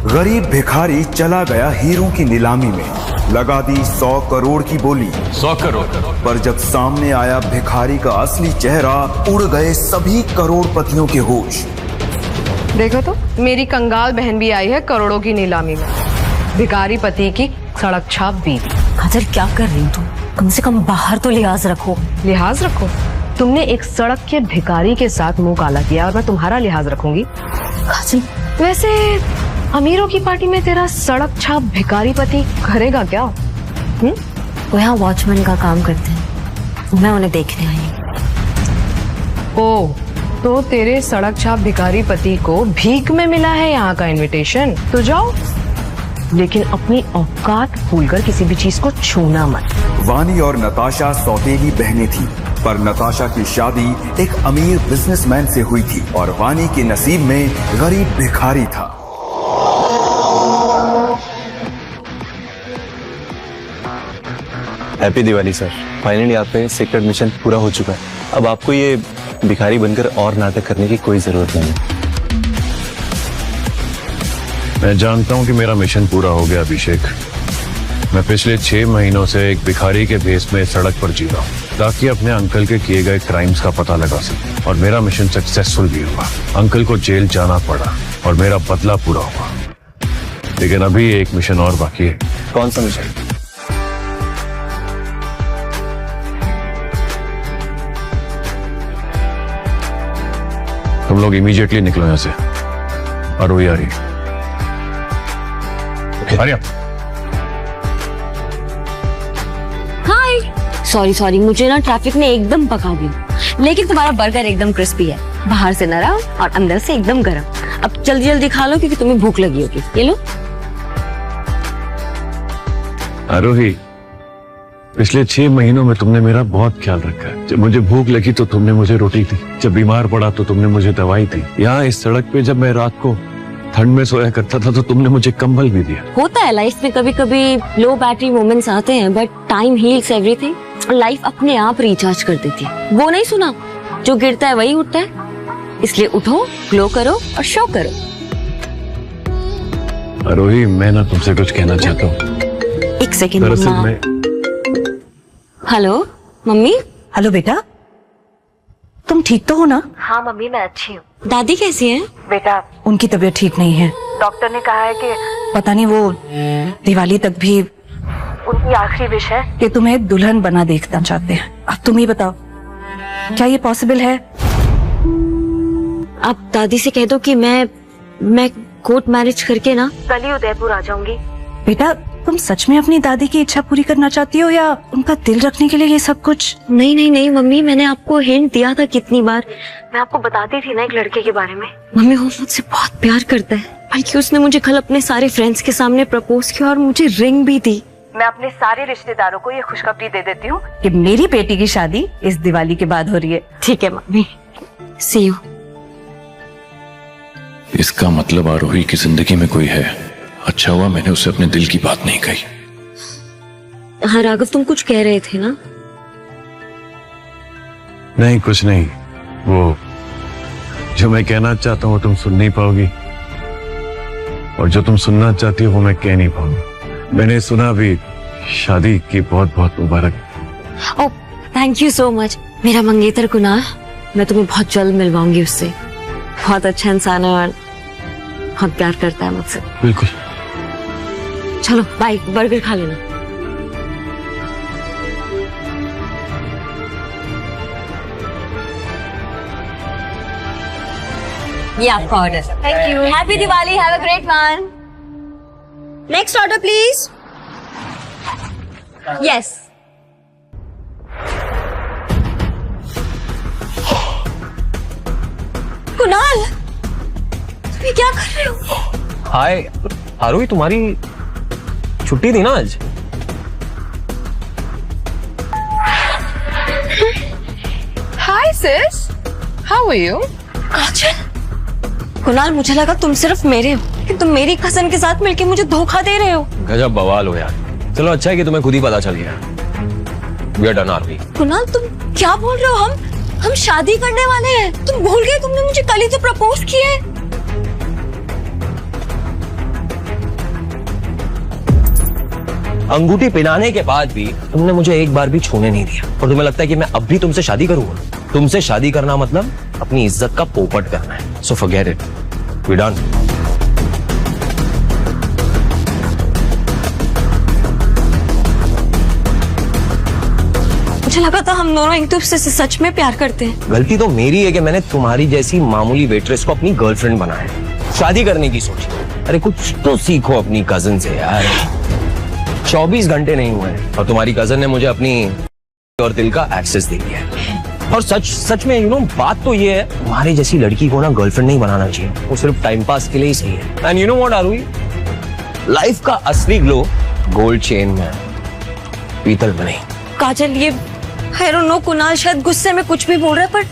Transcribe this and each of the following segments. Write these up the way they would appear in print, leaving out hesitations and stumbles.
गरीब भिखारी चला गया हीरों की नीलामी में, लगा दी 100 करोड़ की बोली। 100 करोड़। पर जब सामने आया भिखारी का असली चेहरा, उड़ गए सभी करोड़पतियों के होश। देखो तो, मेरी कंगाल बहन भी आई है करोड़ों की नीलामी में। भिखारी पति की सड़क छाप बीवी। काजल क्या कर रही हो तुम? कम से कम बाहर तो लिहाज रखो। लिहाज रखो? तुमने एक सड़क के भिखारी के साथ मुंह काला किया और मैं तुम्हारा लिहाज रखूंगी? काजल, वैसे अमीरों की पार्टी में तेरा सड़क छाप भिखारी पति करेगा क्या? वो यहाँ वॉचमैन का काम करते हैं, मैं उन्हें देखने आई हूँ। ओ, तो तेरे सड़क छाप भिखारी पति को भीख में मिला है यहाँ का इनविटेशन, तो जाओ, लेकिन अपनी औकात भूलकर किसी भी चीज को छूना मत। वानी और नताशा सौतेली बहनें थी, पर नताशा की शादी एक अमीर बिजनेसमैन से हुई थी और वानी के नसीब में गरीब भिखारी था। Happy Diwali sir. फाइनली आपका सीक्रेट मिशन पूरा हो चुका है। अब आपको ये भिखारी बनकर और नाटक करने की कोई जरूरत नहीं है। मैं जानता हूं कि मेरा मिशन पूरा हो गया अभिषेक। मैं पिछले 6 महीनों से एक भिखारी के भेस में सड़क पर जी रहा हूं ताकि अपने अंकल के किए गए क्राइम्स का पता लगा सकूं, और मेरा मिशन सक्सेसफुल भी हुआ। अंकल को जेल जाना पड़ा और मेरा बदला पूरा हुआ, लेकिन अभी एक मिशन और बाकी है। कौन सा मिशन? तुम लोग इमीडिएटली निकलो यहां से। आरोही आ रही है। सॉरी, मुझे ना ट्रैफिक ने एकदम पका दिया, लेकिन तुम्हारा बर्गर एकदम क्रिस्पी है, बाहर से नरम और अंदर से एकदम गरम। अब जल्दी जल्दी खा लो क्योंकि तुम्हें भूख लगी होगी। ये लो। आरोही, पिछले 6 महीनों में तुमने मेरा बहुत ख्याल रखा है। जब मुझे भूख लगी तो तुमने मुझे रोटी दी, जब बीमार पड़ा तो तुमने मुझे दवाई दी। यहाँ इस सड़क पे जब मैं रात को ठंड में सोया करता था तो तुमने मुझे कंबल भी दिया। होता है लाइफ में, कभी कभी लो बैटरी मोमेंट्स आते हैं, but time heals everything. Life अपने आप रिचार्ज कर देती है। वो नहीं सुना, जो गिरता है वही उठता है, इसलिए उठो, ग्लो करो और शो करो। आरोही, मैं ना तुमसे कुछ कहना चाहता हूँ। एक सेकेंड। दरअसल मैं हेलो मम्मी। हेलो बेटा, तुम ठीक तो हो ना? हाँ मम्मी, मैं अच्छी हूँ। दादी कैसी हैं? बेटा, उनकी तबीयत ठीक नहीं है। डॉक्टर ने कहा है कि पता नहीं वो दिवाली तक भी, उनकी आखिरी विश है कि तुम्हें दुल्हन बना देखना चाहते हैं। अब तुम ही बताओ, क्या ये पॉसिबल है? आप दादी से कह दो कि मैं कोर्ट मैरिज करके ना कल ही उदयपुर आ जाऊंगी। बेटा, तुम सच में अपनी दादी की इच्छा पूरी करना चाहती हो या उनका दिल रखने के लिए ये सब कुछ? नहीं मम्मी, मैंने आपको हिंट दिया था कितनी बार। मैं आपको बताती थी ना एक लड़के के बारे में। मम्मी, वो मुझसे बहुत प्यार करता है, बल्कि उसने मुझे कल अपने सारे फ्रेंड्स के सामने प्रपोज किया और मुझे रिंग भी दी। मैं अपने सारे रिश्तेदारों को ये खुशखबरी दे देती हूँ कि मेरी बेटी की शादी इस दिवाली के बाद हो रही है। ठीक है मम्मी, सी यू। इसका मतलब आरोही की जिंदगी में कोई है। अच्छा हुआ मैंने उसे अपने दिल की बात नहीं कही। हाँ राघव, तुम कुछ कह रहे थे ना? नहीं, कुछ नहीं। वो जो मैं कहना चाहता हूँ वो तुम सुन नहीं पाओगी, और जो तुम सुनना चाहती हो वो मैं कह नहीं पाऊंगा। मैंने सुना भी, शादी की बहुत बहुत मुबारक। ओह, थैंक यू सो मच। मेरा मंगेतर कुणाल, मैं तुम्हें बहुत जल्द मिलवाऊंगी उससे। बहुत अच्छा इंसान है और बहुत प्यार करता है मुझसे। बिल्कुल। चलो बाय, बर्गर खा लेना। ये आपका order. Thank you. Happy Diwali, have a great one. Next order please. Yes. Kunal, तुम ये क्या कर रहे हो? हाय आरोही, तुम्हारी छुट्टी थी ना आज? हाय सिस, हाउ आर यू? काजल। कुणाल, मुझे लगा तुम सिर्फ मेरे हो, लेकिन तुम मेरी कजन के साथ मिलके मुझे धोखा दे रहे हो। गजब बवाल हो यार। चलो अच्छा है कि तुम्हें खुद ही पता चल गया। We are done, आरोही। कुणाल, तुम क्या बोल रहे हो? हम शादी करने वाले हैं। तुम भूल गए, तुमने मुझे कल ही तो प्रपोज किया है। अंगूठी पहनाने के बाद भी तुमने मुझे एक बार भी छूने नहीं दिया, और तुम्हें लगता है कि मैं अब भी तुमसे शादी करूंगा? तुमसे शादी करना मतलब अपनी इज्जत का पोपट करना है। So forget it, we done. मुझे लगा था हम दोनों एक दूसरे से सच में प्यार करते हैं। गलती तो मेरी है कि मैंने तुम्हारी जैसी मामूली वेट्रेस को अपनी गर्लफ्रेंड बनाया, शादी करने की सोची। अरे कुछ तो सीखो अपनी कजन से यार। 24 घंटे नहीं हुए और तुम्हारी कजन ने मुझे अपनी और दिल का एक्सेस दे दिया है। और सच में यू नो बात तो ये है, तुम्हारी जैसी लड़की को ना गर्लफ्रेंड नहीं बनाना चाहिए, वो सिर्फ टाइम पास के लिए ही सही है। एंड यू नो व्हाट आरुई, लाइफ का असली ग्लो गोल्ड चेन में, पीतल में नहीं। काजल, ये आई डोंट नो, कुणाल शायद गुस्से में कुछ भी बोल रहा है, पर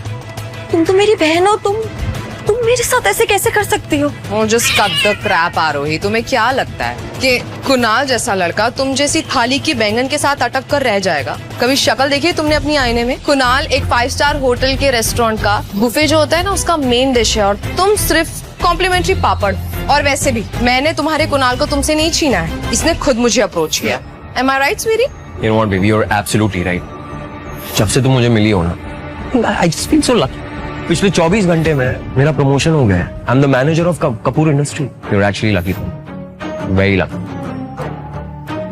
तुम तो मेरी बहन हो, तुम मेरे साथ ऐसे कैसे कर सकती हो? Oh, just cut the crap, आरोही। तुम्हें क्या लगता है कि कुणाल जैसा लड़का तुम जैसी थाली की बैंगन के साथ अटक कर रह जाएगा? कभी शक्ल देखी तुमने अपनी आईने में? कुणाल एक 5 स्टार होटल के रेस्टोरेंट का बुफे जो होता है ना, उसका मेन डिश है, और तुम सिर्फ कॉम्प्लीमेंट्री पापड़। और वैसे भी मैंने तुम्हारे कुणाल को तुमसे नहीं छीना है, इसने खुद मुझे अप्रोच किया। Am I right, sweetie? You know what, baby, you're absolutely right. जब से तुम मुझे मिली हो ना, I just feel so lucky. पिछले 24 घंटे में मेरा प्रमोशन हो गया है। I'm the manager of Kapoor industry. You're actually lucky, very lucky.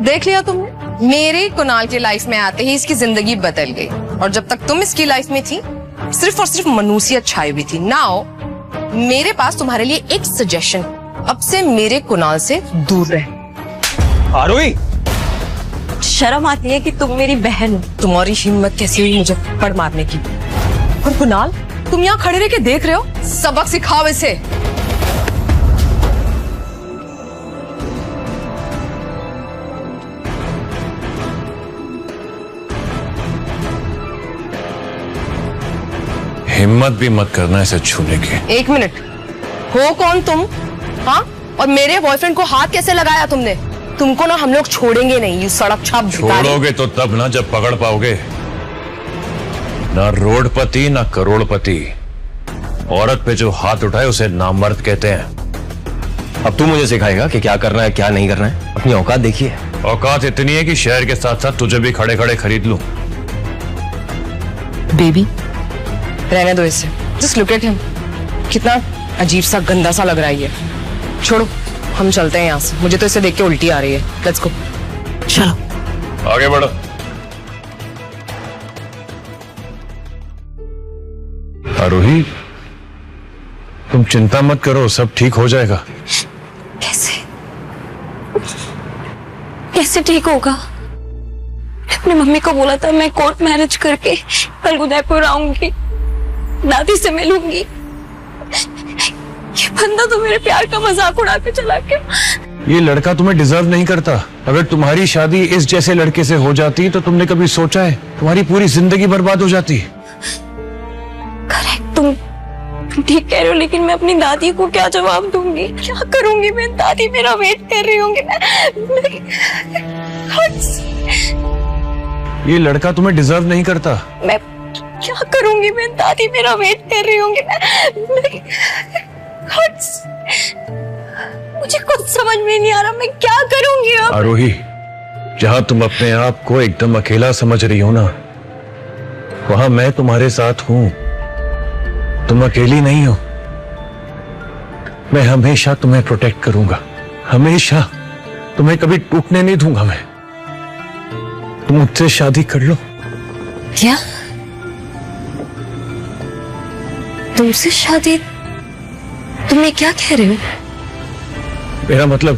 देख लिया तुमने, मेरे कुणाल की लाइफ में आते ही इसकी जिंदगी बदल गई, और जब तक तुम इसकी लाइफ में थी सिर्फ और सिर्फ मनुष्यत छाई हुई थी। नाउ मेरे पास तुम्हारे लिए एक सजेशन, अब से मेरे कुणाल से दूर रहे। आरोही, शर्म आती है कि तुम मेरी बहन हो। तुम्हारी हिम्मत कैसी हुई मुझे पड़ मारने की? और कुणाल, तुम यहाँ खड़े रह के देख रहे हो? सबक सिखाओ इसे। हिम्मत भी मत करना इसे छूने की। 1 मिनट, हो कौन तुम? हाँ, और मेरे बॉयफ्रेंड को हाथ कैसे लगाया तुमने? तुमको ना हम लोग छोड़ेंगे नहीं, ये सड़क छाप भिखारी। छोड़ोगे तो तब ना जब पकड़ पाओगे। ना रोडपति ना करोड़पति, औरत पे जो हाथ उठाए उसे नामर्द कहते हैं। अब तू मुझे सिखाएगा कि क्या करना है क्या नहीं करना है? अपनी औकात देखिए। औकात इतनी है कि शहर के साथ साथ तुझे भी खड़े खड़े खरीद लूं। बेबी, रहने दो इसे। जस्ट लुक एट हिम, कितना अजीब सा गंदा सा लग रहा है ये। छोड़ो, हम चलते हैं यहाँ से, मुझे तो इसे देख के उल्टी आ रही है। Let's go. चलो आगे बढ़ो। आरोही, तुम चिंता मत करो, सब ठीक हो जाएगा। कैसे ठीक होगा? अपनी मम्मी को बोला था मैं कोर्ट मैरिज करके कल उदयपुर आऊंगी, दादी से मिलूंगी। ये बंदा तो मेरे प्यार का मजाक उड़ा के चला गया। ये लड़का तुम्हें डिजर्व नहीं करता। अगर तुम्हारी शादी इस जैसे लड़के से हो जाती तो तुमने कभी सोचा है तुम्हारी पूरी जिंदगी बर्बाद हो जाती। करेक्ट, तुम ठीक कह रहे हो, लेकिन मैं अपनी दादी को क्या जवाब दूंगी? क्या करूंगी मैं? दादी मेरा वेट कर रही होंगी। ये लड़का तुम्हें डिजर्व नहीं करता। मैं क्या करूंगी मैं? दादी मेरा वेट कर रही होंगी। मुझे कुछ समझ में नहीं आ रहा, मैं क्या करूंगी अब? आरोही, जहां तुम अपने आप को एकदम अकेला समझ रही हो ना, वहां मैं तुम्हारे साथ हूं। तुम अकेली नहीं हो। मैं हमेशा तुम्हें प्रोटेक्ट करूंगा, हमेशा। तुम्हें कभी टूटने नहीं दूंगा मैं। तुम मुझसे शादी कर लो। क्या? तुमसे शादी? तुम क्या कह रहे हो? मेरा मतलब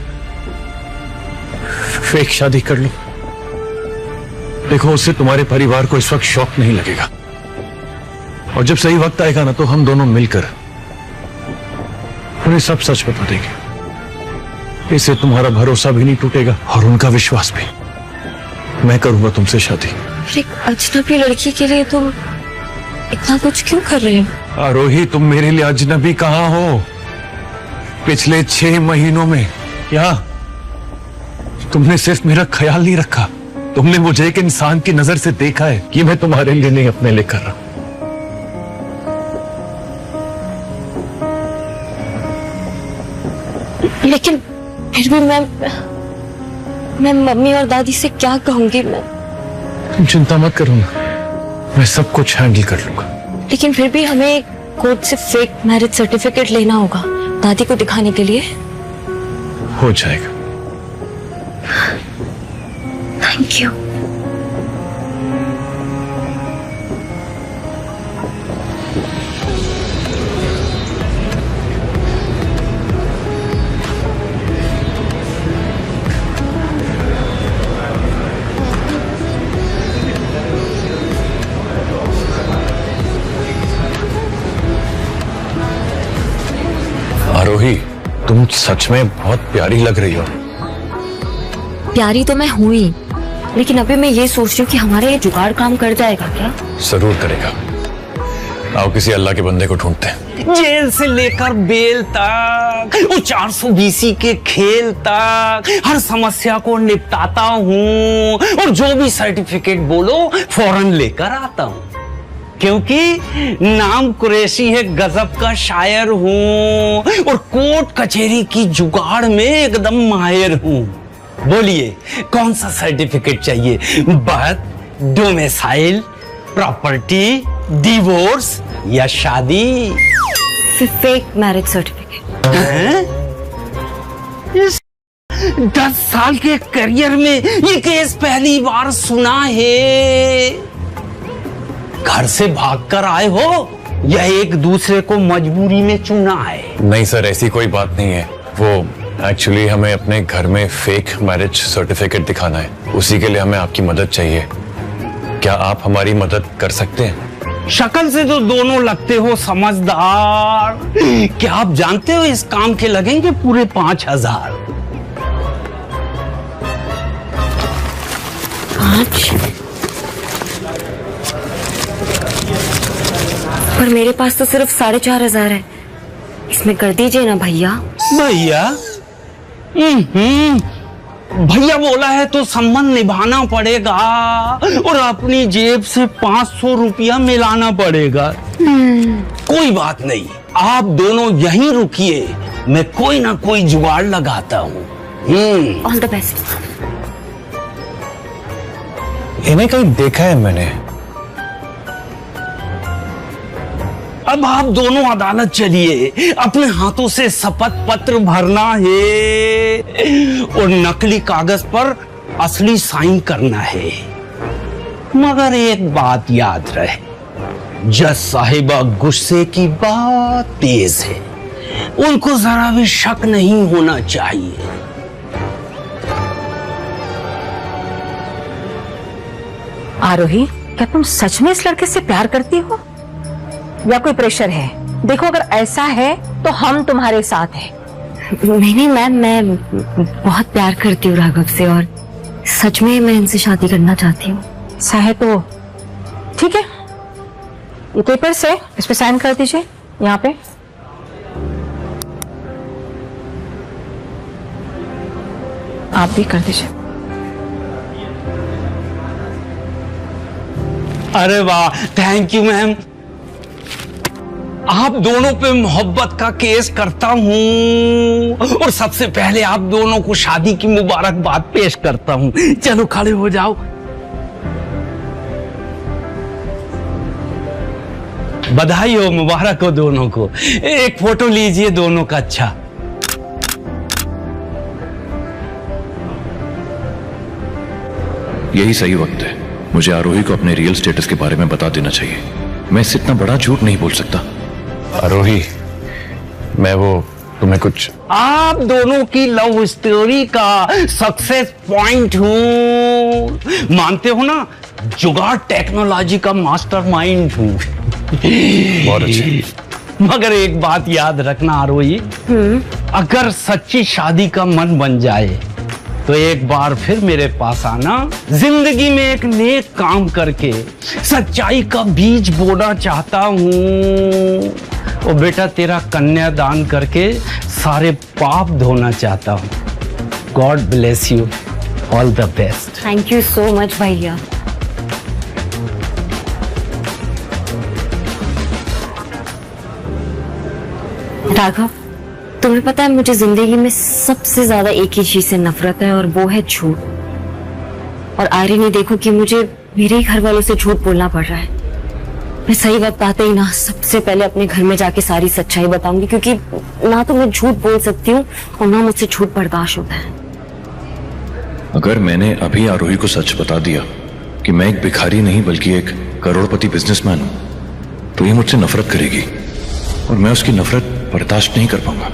फेक शादी कर लो। देखो, उससे तुम्हारे परिवार को इस वक्त शौक नहीं लगेगा, और जब सही वक्त आएगा ना, तो हम दोनों मिलकर उन्हें सब सच बता देंगे। इससे तुम्हारा भरोसा भी नहीं टूटेगा और उनका विश्वास भी। मैं करूंगा तुमसे शादी। एक अजनबी लड़की के लिए तुम इतना कुछ क्यों कर रहे हो? आरोही, तुम मेरे लिए अजनबी कहां हो? पिछले 6 महीनों में क्या तुमने सिर्फ मेरा ख्याल नहीं रखा, तुमने मुझे एक इंसान की नजर से देखा है कि मैं तुम्हारे लिए नहीं, अपने लिए कर रहा हूं। लेकिन फिर भी मैं मम्मी और दादी से क्या कहूंगी मैं? तुम चिंता मत करो ना, मैं सब कुछ हैंडल कर लूंगा। लेकिन फिर भी हमें कोर्ट से फेक मैरिज सर्टिफिकेट लेना होगा दादी को दिखाने के लिए। हो जाएगा। Thank you. आरोही, तुम सच में बहुत प्यारी लग रही हो। प्यारी तो मैं हुई, लेकिन अभी मैं ये सोच रही हूँ कि हमारा ये जुगाड़ काम कर जाएगा क्या? जरूर करेगा। आओ किसी अल्लाह के बंदे को ढूंढते हैं। जेल से लेकर बेल तक, वो 420 के खेल तक, हर समस्या को निपटाता हूँ और जो भी सर्टिफिकेट बोलो फौरन लेकर आता हूँ, क्योंकि नाम कुरैशी है, गजब का शायर हूँ और कोर्ट कचहरी की जुगाड़ में एकदम माहिर हूँ। बोलिए कौन सा सर्टिफिकेट चाहिए? बर्थ, डोमिसाइल, प्रॉपर्टी, डिवोर्स या शादी? Fake marriage certificate. 10 साल के करियर में ये केस पहली बार सुना है। घर से भागकर आए हो या एक दूसरे को मजबूरी में चुना है? नहीं सर, ऐसी कोई बात नहीं है। वो एक्चुअली हमें अपने घर में फेक मैरिज सर्टिफिकेट दिखाना है, उसी के लिए हमें आपकी मदद चाहिए। क्या आप हमारी मदद कर सकते हैं? शक्ल से तो दोनों लगते हो समझदार। क्या आप जानते हो इस काम के लगेंगे पूरे 5000? 5? पर मेरे पास तो सिर्फ 4500 है, इसमें कर दीजिए ना भैया। भैया? भैया बोला है तो संबंध निभाना पड़ेगा और अपनी जेब से 500 रुपया मिलाना पड़ेगा। कोई बात नहीं, आप दोनों यहीं रुकिए, मैं कोई ना कोई जुगाड़ लगाता हूँ। All the best. इन्हें कहीं देखा है मैंने। अब आप दोनों अदालत चलिए, अपने हाथों से शपथ पत्र भरना है और नकली कागज पर असली साइन करना है। मगर एक बात याद रहे, जज साहिबा गुस्से की बात तेज है, उनको जरा भी शक नहीं होना चाहिए। आरोही, क्या तुम सच में इस लड़के से प्यार करती हो या कोई प्रेशर है? देखो, अगर ऐसा है तो हम तुम्हारे साथ हैं। नहीं मैम, मैं बहुत प्यार करती हूँ राघव से और सच में मैं इनसे शादी करना चाहती हूँ। ऐसा है तो ठीक है, ये पेपर्स है, इस पे साइन कर दीजिए यहाँ पे। आप भी कर दीजिए। अरे वाह, थैंक यू मैम। आप दोनों पे मोहब्बत का केस करता हूं और सबसे पहले आप दोनों को शादी की मुबारकबाद पेश करता हूं। चलो खड़े हो जाओ। बधाई हो, मुबारक हो दोनों को। एक फोटो लीजिए दोनों का। अच्छा, यही सही वक्त है। मुझे आरोही को अपने रियल स्टेटस के बारे में बता देना चाहिए। मैं इससे इतना बड़ा झूठ नहीं बोल सकता। आरोही, मैं वो तुम्हें कुछ आप दोनों की लव स्टोरी का सक्सेस पॉइंट हूं। मानते हो ना, जुगाड़ टेक्नोलॉजी का मास्टरमाइंड हूं। बहुत अच्छे। मगर एक बात याद रखना आरोही, अगर सच्ची शादी का मन बन जाए तो एक बार फिर मेरे पास आना। जिंदगी में एक नेक काम करके सच्चाई का बीज बोना चाहता हूँ और बेटा तेरा कन्यादान करके सारे पाप धोना चाहता हूँ। God bless you, all the best. Thank you so much भैया। राघव, तुम्हें पता है मुझे जिंदगी में सबसे ज्यादा एक ही चीज से नफरत है और वो है झूठ। और आयरनी देखो कि मुझे मेरे ही घर वालों से झूठ बोलना पड़ रहा है। मैं सही बात पाते ही ना सबसे पहले अपने घर में जाके सारी सच्चाई बताऊंगी, क्योंकि ना तो मैं झूठ बोल सकती हूँ और ना मुझसे झूठ बर्दाश्त होता है। अगर मैंने अभी आरोही को सच बता दिया कि मैं एक भिखारी नहीं बल्कि एक करोड़पति बिजनेसमैन हूं, तो ये मुझसे नफरत करेगी और मैं उसकी नफरत बर्दाश्त नहीं कर पाऊंगा।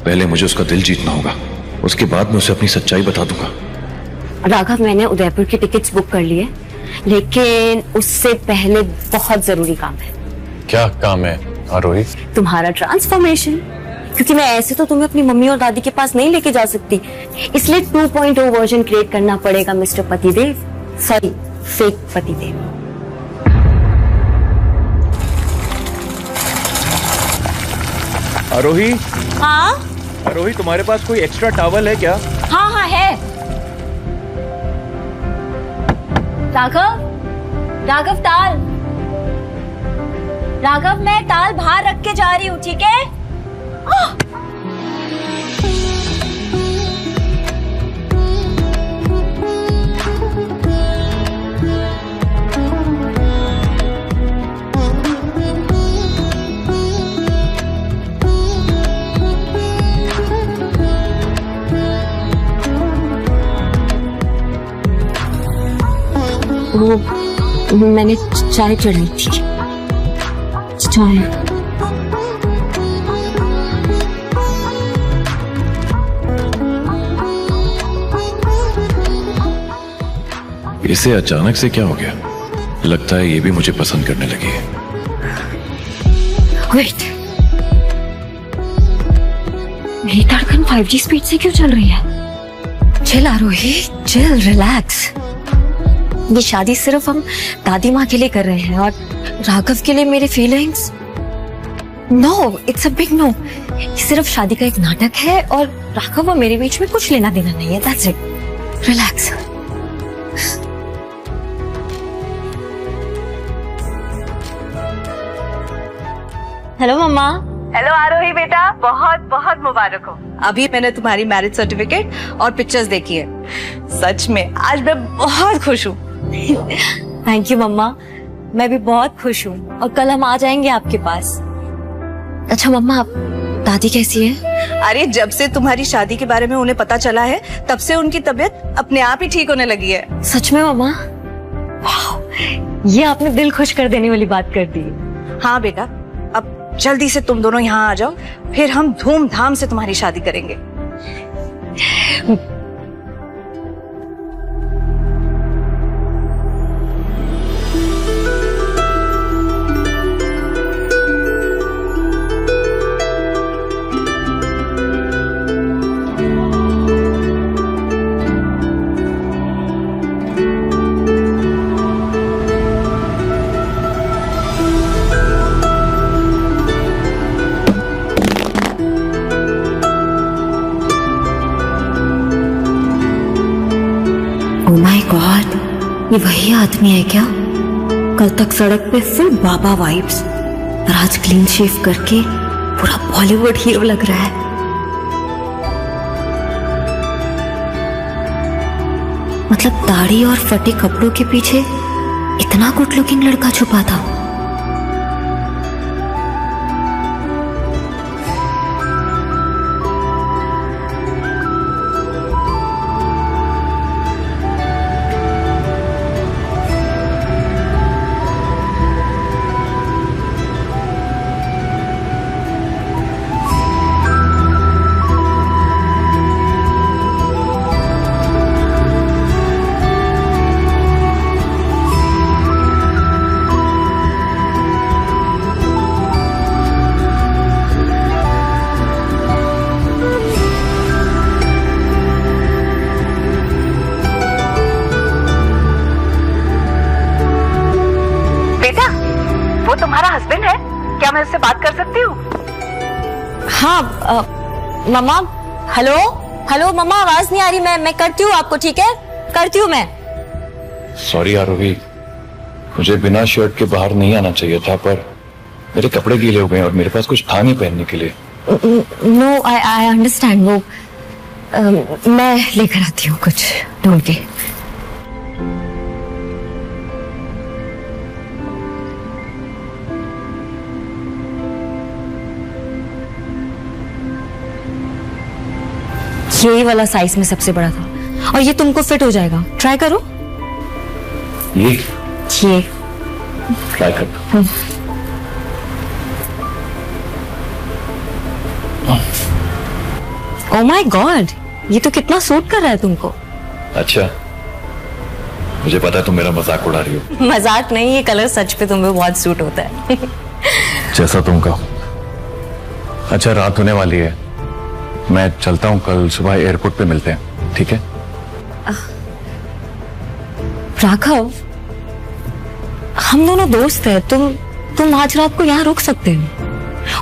पहले मुझे उसका दिल जीतना होगा, उसके बाद मैं उसे अपनी सच्चाई बता दूंगा। राघव, मैंने उदयपुर की टिकट्स बुक कर लिए, लेकिन उससे पहले बहुत जरूरी काम है। क्या काम है आरोही? तुम्हारा ट्रांसफॉर्मेशन, क्योंकि मैं ऐसे तो तुम्हें अपनी मम्मी और दादी के पास नहीं लेके जा सकती, इसलिए 2.0 वर्जन क्रिएट करना पड़ेगा मिस्टर पतिदेव, सॉरी फेक पतिदेव। आरोही, हाँ आरोही तुम्हारे पास कोई एक्स्ट्रा टॉवल है क्या? हाँ हाँ है। राघव, राघव ताल, राघव मैं ताल बाहर रख के जा रही हूँ, ठीक है? वो मैंने चाय चढ़ाई थी। चाय इसे अचानक से क्या हो गया? लगता है ये भी मुझे पसंद करने लगी है। वेट, मेरी धड़कन 5G स्पीड से क्यों चल रही है? चिल आरोही, चिल, रिलैक्स। ये शादी सिर्फ हम दादी माँ के लिए कर रहे हैं और राघव के लिए मेरे feelings, no, it's a big no. ये सिर्फ शादी का एक नाटक है और राघव और मेरे बीच में कुछ लेना देना नहीं है। That's it, relax. Hello mamma. Hello Aarohi बेटा, बहुत बहुत मुबारक हो। अभी मैंने तुम्हारी मैरिज सर्टिफिकेट और पिक्चर्स देखी है। सच में आज मैं बहुत खुश हूँ। थैंक यू मम्मा, मैं भी बहुत खुश हूँ और कल हम आ जाएंगे आपके पास। अच्छा मम्मा, दादी कैसी है? अरे जब से तुम्हारी शादी के बारे में उन्हें पता चला है तब से उनकी तबीयत अपने आप ही ठीक होने लगी है। सच में मम्मा? वाह, ये आपने दिल खुश कर देने वाली बात कर दी। हाँ बेटा, अब जल्दी से तुम दोनों यहाँ आ जाओ, फिर हम धूमधाम से तुम्हारी शादी करेंगे। ओह माय गॉड, ये वही आदमी है क्या? कल तक सड़क पे फुल बाबा वाइब्स और आज क्लीन शेव करके पूरा बॉलीवुड हीरो लग रहा है। मतलब दाढ़ी और फटे कपड़ों के पीछे इतना गुड लुकिंग लड़का छुपा था। वो तुम्हारा हस्बैंड है क्या? मैं उससे बात कर सकती हूँ? हाँ मम्मा, हेलो हेलो मम्मा, आवाज नहीं आ रही। मैं करती हूँ आपको, ठीक है? करती हूँ मैं। सॉरी आरोही, मुझे बिना शर्ट के बाहर नहीं आना चाहिए था, पर मेरे कपड़े गीले हो गए और मेरे पास कुछ था नहीं पहनने के लिए। No, I understand. वो मैं लेकर आती हूँ कुछ ढूंढ के। यही वाला साइज में सबसे बड़ा था और ये तुमको फिट हो जाएगा। ट्राई करो। ये ट्राई करता हूं। ओह माय गॉड, ये तो कितना सूट कर रहा है तुमको। अच्छा, मुझे पता है तुम मेरा मजाक उड़ा रही हो। मजाक नहीं, ये कलर सच पे तुम्हें बहुत सूट होता है। जैसा तुम कहो। अच्छा, रात होने वाली है, मैं चलता हूँ। कल सुबह एयरपोर्ट पे मिलते हैं, ठीक है? राघव, हम दोनों दोस्त हैं। तुम आज रात को यहाँ रुक सकते हो।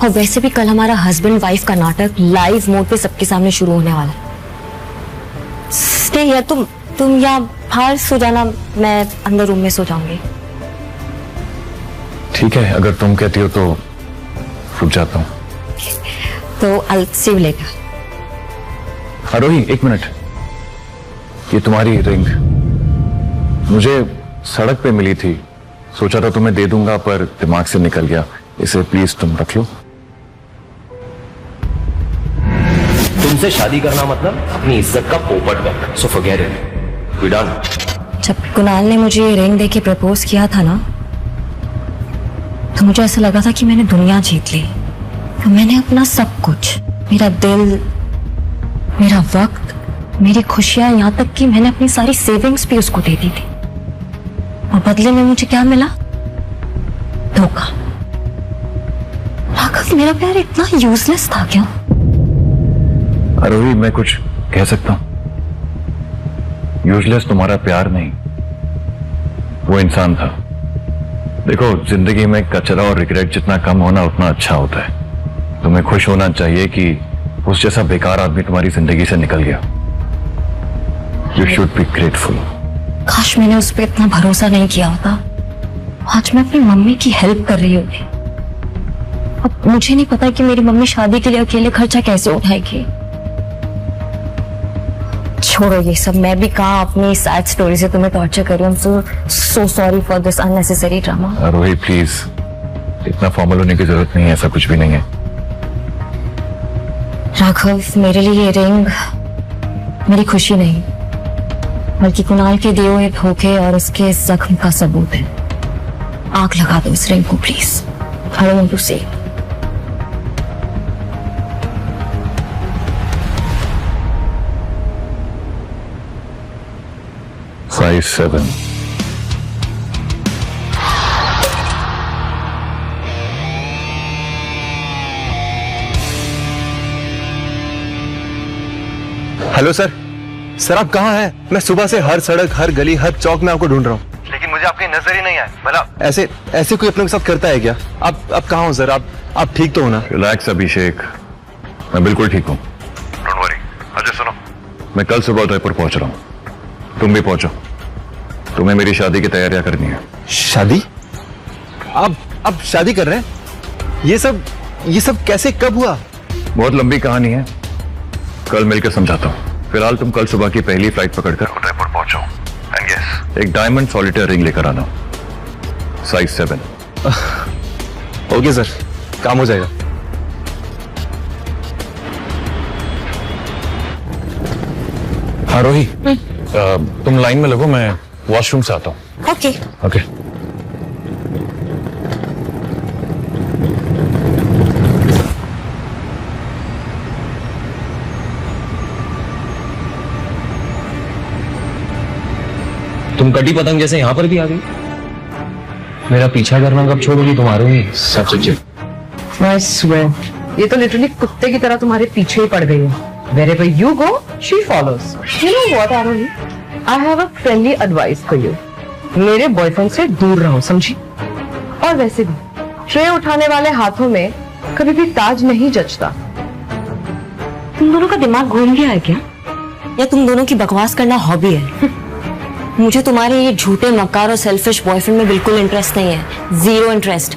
और वैसे भी कल हमारा हस्बैंड वाइफ का नाटक लाइव मोड पे सबके सामने शुरू होने वाला है। Stay here. तुम यहाँ बाहर सो जाना, मैं अंदर रूम में सो जाऊंगी। ठीक है, अगर तुम कहती हो तो रुक जाता हूँ। तो I'll see you later। आरोही, एक मिनट। ये तुम्हारी रिंग मुझे सड़क पे मिली थी। सोचा था तुम्हें दे दूंगा, पर दिमाग से निकल गया। इसे प्लीज तुम रख लो। तुमसे शादी करना मतलब अपनी इज्जत का पोपट करना। So forget it. We done. जब कुणाल ने मुझे ये रिंग देके प्रपोज किया था ना, तो मुझे ऐसा लगा था कि मैंने दुनिया जीत ली। तो मैंने अपना सब कुछ, मेरा दिल, मेरा वक्त, मेरी खुशियां, यहाँ तक कि मैंने अपनी सारी सेविंग्स भी उसको दे दी थी। और बदले में मुझे क्या मिला? धोखा। राघव, मेरा प्यार इतना यूजलेस था क्या? आरोही, मैं कुछ कह सकता हूं? यूजलेस तुम्हारा प्यार नहीं, वो इंसान था। देखो, जिंदगी में कचरा और रिग्रेट जितना कम होना उतना अच्छा होता है। तुम्हें खुश होना चाहिए कि उस जैसा बेकार आदमी तुम्हारी जिंदगी से निकल गया। You should be grateful. काश मैंने उस पर इतना भरोसा नहीं किया होता। आज मैं अपनी मम्मी की हेल्प कर रही होती। अब मुझे नहीं पता कि मेरी मम्मी शादी के लिए अकेले खर्चा कैसे उठाएगी। छोड़ो ये सब, मैं भी कहाँ अपनी सैड स्टोरी से तुम्हें टॉर्चर कर रही हूँ। So sorry for this unnecessary drama. Arohi please, इतना फॉर्मल होने की जरूरत नहीं है, ऐसा कुछ भी नहीं है। राघव, मेरे लिए ये रिंग मेरी खुशी नहीं, बल्कि कुणाल के दिए हुए धोखे और उसके जख्म का सबूत है। आग लगा दो इस रिंग को please. I don't want to say। Size 7। Hello sir. Sir आप कहाँ हैं? मैं सुबह से हर सड़क, हर गली, हर चौक में आपको ढूंढ रहा हूँ, लेकिन मुझे आपकी नजर ही नहीं आए। भला ऐसे कोई अपने के साथ करता है क्या? आप कहाँ हो सर? आप ठीक तो हो ना? रिलैक्स अभिषेक, मैं बिल्कुल ठीक हूँ। Don't worry. अजय सुनो, मैं कल सुबह उदयपुर पहुंच रहा हूँ, तुम भी पहुंचो। तुम्हें मेरी शादी की तैयारियां करनी है। शादी? आप शादी कर रहे हैं? ये सब कैसे, कब हुआ? बहुत लंबी कहानी है, कल मिलकर समझाता हूँ। फिलहाल तुम कल सुबह की पहली फ्लाइट पकड़कर उदयपुर पहुंचो। एंड यस, एक डायमंड सॉलिटेयर रिंग लेकर आना, साइज 7। ओके सर, काम हो जाएगा। आरोही, तुम लाइन में लगो, मैं वॉशरूम से आता हूँ। ओके। ओके। तुम कटी पतंग जैसे यहाँ पर भी आ गई। मेरा पीछा करना कब छोड़ोगी तुम्हारे? सच। I swear, ये तो लिटरली कुत्ते की तरह तुम्हारे पीछे ही पड़ गई है। Wherever you go, she follows. You know what, Arohi? I have a friendly advice for you. मेरे बॉयफ्रेंड से दूर रहो, समझी? और वैसे भी ट्रे उठाने वाले हाथों में कभी भी ताज नहीं जचता। तुम दोनों का दिमाग घूम गया है क्या? या तुम दोनों की बकवास करना हॉबी है? मुझे तुम्हारे ये झूठे, मक्कार और सेल्फिश बॉयफ्रेंड में बिल्कुल इंटरेस्ट नहीं है। 0 इंटरेस्ट।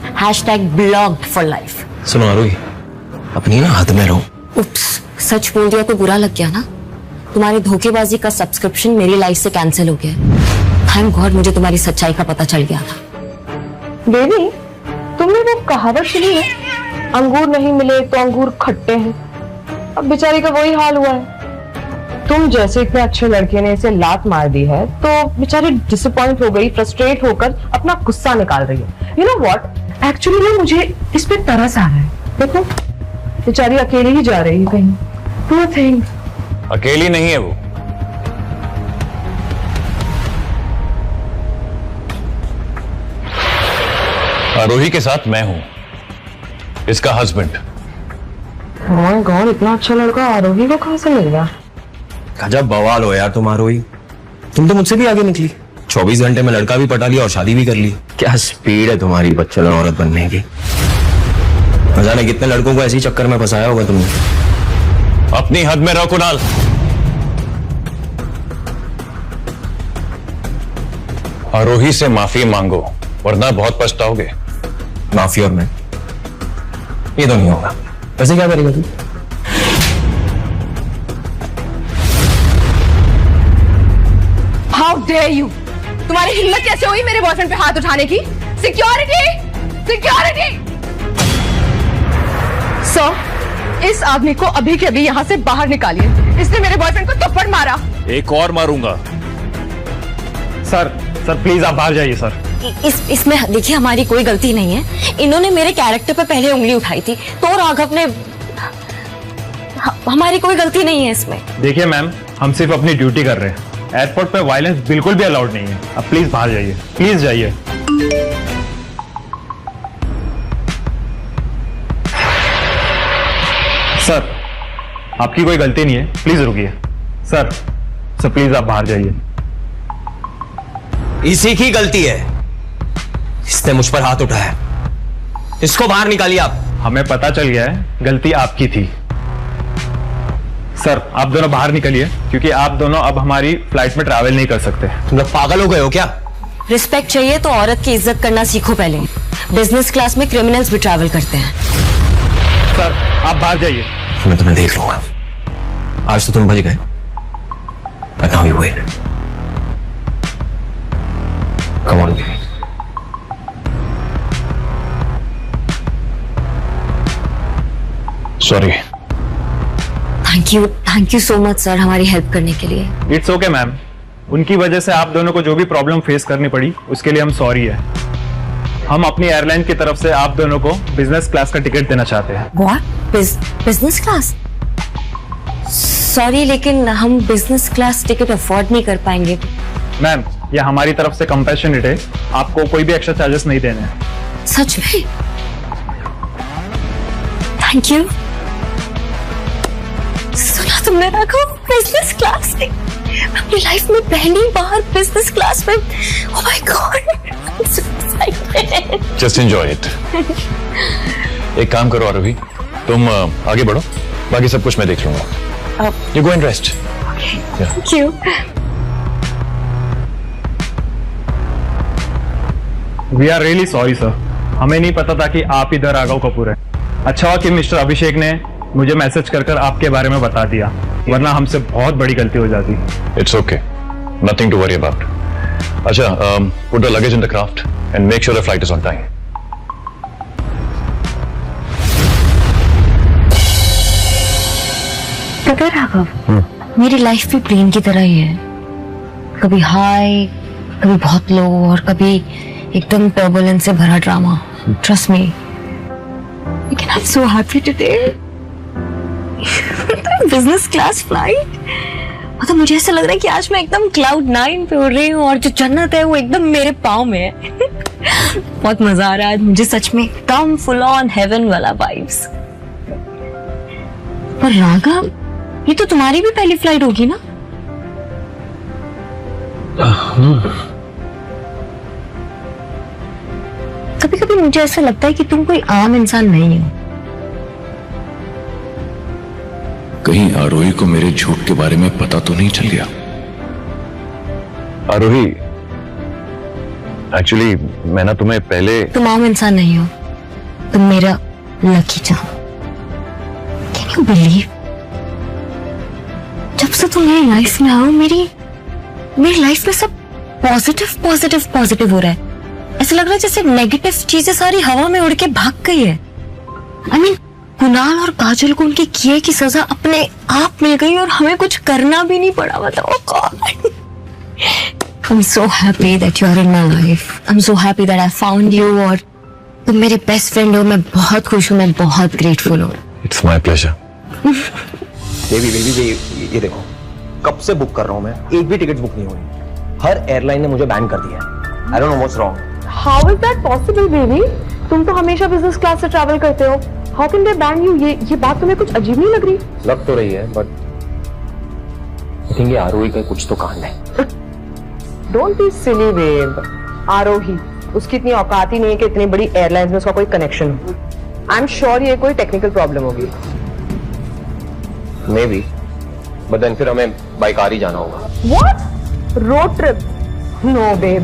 #blocked for life। सुनो आरोही, अपनी ना हद में रहो। उप्स, सच बोल दिया तो बुरा लग गया ना। तुम्हारी धोखेबाजी का सब्सक्रिप्शन मेरी लाइफ से कैंसिल हो गया। थैंक गॉड मुझे तुम्हारी सच्चाई का पता चल गया था। बेबी, तुमने वो कहावत सुनी है, अंगूर नहीं मिले तो अंगूर खट्टे हैं। अब बेचारी का वही हाल हुआ है। तुम जैसे इतने अच्छे लड़के ने इसे लात मार दी है तो बेचारी डिसअपॉइंट हो गई, फ्रस्ट्रेट होकर अपना गुस्सा निकाल रही है। यू नो व्हाट, एक्चुअली ना मुझे इस पे तरस आ रहा है। देखो बेचारी अकेली ही जा रही है कहीं। Poor thing. अकेली नहीं है वो, आरोही के साथ मैं हूं, इसका हस्बैंड। माय गॉड, इतना अच्छा लड़का आरोही को कहां से मिल गया? गजब बवाल हो यार तुम आरोही। तुम तो मुझसे भी आगे निकली। 24 घंटे में लड़का भी पटा लिया और शादी भी कर ली। क्या स्पीड है तुम्हारी बच्चन औरत बनने की। न जाने कितने लड़कों को ऐसे ही चक्कर में फंसाया होगा तुमने। अपनी हद में रहो कुणाल। आरोही से माफी मांगो वरना बहुत पछताओगे। माफी और मैं, ये तो नहीं होगा। वैसे क्या करेगा तू? How dare you! तुम्हारी हिम्मत कैसे हुई मेरे बॉयफ्रेंड पे हाथ उठाने की? सिक्योरिटी! सिक्योरिटी! सर, इस आदमी को अभी के अभी यहाँ से बाहर निकालिए। इसने मेरे बॉयफ्रेंड को थप्पड़ मारा। एक और मारूंगा। सर प्लीज आप बाहर जाइए सर। इसमें देखिए हमारी कोई गलती नहीं है। इन्होंने मेरे कैरेक्टर पे पहले उंगली उठाई थी तो राघव ने, हमारी कोई गलती नहीं है इसमें। देखिए मैम, हम सिर्फ अपनी ड्यूटी कर रहे हैं। एयरपोर्ट पे वायलेंस बिल्कुल भी अलाउड नहीं है। अब प्लीज बाहर जाइए, प्लीज जाइए। सर आपकी कोई गलती नहीं है, प्लीज रुकिए। सर प्लीज आप बाहर जाइए। इसी की गलती है, इसने मुझ पर हाथ उठाया। इसको बाहर निकालिए आप। हमें पता चल गया है गलती आपकी थी। सर आप दोनों बाहर निकलिए क्योंकि आप दोनों अब हमारी फ्लाइट में ट्रैवल नहीं कर सकते। तुम लोग पागल हो गए हो क्या? रिस्पेक्ट चाहिए तो औरत की इज्जत करना सीखो पहले। बिजनेस क्लास में क्रिमिनल्स भी ट्रैवल करते हैं। सर आप बाहर जाइए। मैं तुम्हें देख लूंगा। आज तो तुम बच गए, but now you wait. Come on. Sorry. Thank you so much sir हमारी हेल्प करने के लिए। इट्स ओके मैम, उनकी वजह से आप दोनों को जो भी प्रॉब्लम फेस करनी पड़ी उसके लिए हम सॉरी है। हम अपनी एयरलाइन की तरफ से आप दोनों को बिजनेस क्लास का टिकट देना चाहते हैं। व्हाट? Business class? सॉरी लेकिन हम बिजनेस क्लास टिकट अफोर्ड नहीं कर पाएंगे। मैम ये हमारी तरफ से कंपैशनेट है, आपको कोई भी एक्स्ट्रा चार्जेस नहीं देने हैं। सच में? Thank you. सुना तुमने राघव, बिजनेस क्लास में अपनी लाइफ में पहली बार बिजनेस क्लास में। Oh my God, just enjoy it. एक काम करो आरोही, तुम आगे बढ़ो, बाकी सब कुछ मैं देख लूंगा। You go and rest. Thank you. We are really sorry sir, हमें नहीं पता था कि आप इधर राघव कपूर है। अच्छा हुआ कि मिस्टर अभिषेक ने मुझे मैसेज कर आपके बारे में बता दिया, वरना हमसे बहुत बड़ी गलती हो जाती। It's okay, nothing to worry about. अच्छा, put the luggage in the craft and make sure the flight is on time. पता राघव, मेरी लाइफ भी प्लेन की तरह ही है। कभी हाई, कभी बहुत लो और कभी एकदम टर्बुलेंस से भरा ड्रामा। Trust me. लेकिन I am so happy today. Business class flight, मतलब मुझे ऐसा लग रहा है कि आज मैं एकदम क्लाउड 9 पे उड़ रही हूँ और जो जन्नत है वो एकदम मेरे पाँव में है। बहुत मजा आ रहा है आज मुझे, सच में एकदम फुल ऑन हेवन वाला वाइब्स। पर राघव, ये तो तुम्हारी भी पहली फ्लाइट होगी ना? कभी कभी मुझे ऐसा लगता है कि तुम कोई आम इंसान नहीं हो। कहीं आरोही को मेरे झूठ के बारे में पता तो नहीं चल गया? आरोही, एक्चुअली मैं ना तुम्हें पहले। तुम आम इंसान नहीं हो, तुम मेरा लकी चार्म। can't believe जब से तुम मेरी लाइफ में आओ मेरी लाइफ में सब पॉजिटिव हो रहा है। ऐसा लग रहा है जैसे नेगेटिव चीजें सारी हवा में उड़ के भाग गई है। I mean, कुणाल और काजल को उनके किए की सजा अपने आप मिल गई और हमें कुछ करना भी नहीं पड़ा। बताओ। I'm so happy that you are in my life. I'm so happy that I found you और तुम मेरे बेस्ट फ्रेंड हो। मैं बहुत खुश हूँ, मैं बहुत ग्रेटफुल हूँ। It's my pleasure. बेबी ये देखो, कब से बुक कर रहा हूँ मैं, एक भी टिकट बुक नहीं हुई। हर एयरलाइन ने मुझे बैन कर दिया है। I don't know what's wrong. How is that possible, baby? तुम तो हमेशा बिजनेस क्लास से ट्रैवल करते हो। How can they ban you? ये बात तुम्हें कुछ अजीब नहीं लग रही? लग तो रही है, बट I think ये आरोही का कुछ तो कांड है। Don't be silly, babe. आरोही, उसकी इतनी औकात ही नहीं है कि इतनी बड़ी एयरलाइंस में उसका कोई कनेक्शन हो। I'm sure ये कोई टेक्निकल प्रॉब्लम होगी। Maybe, but then फिर हमें बाई कार ही जाना होगा। What? Road trip? No, babe.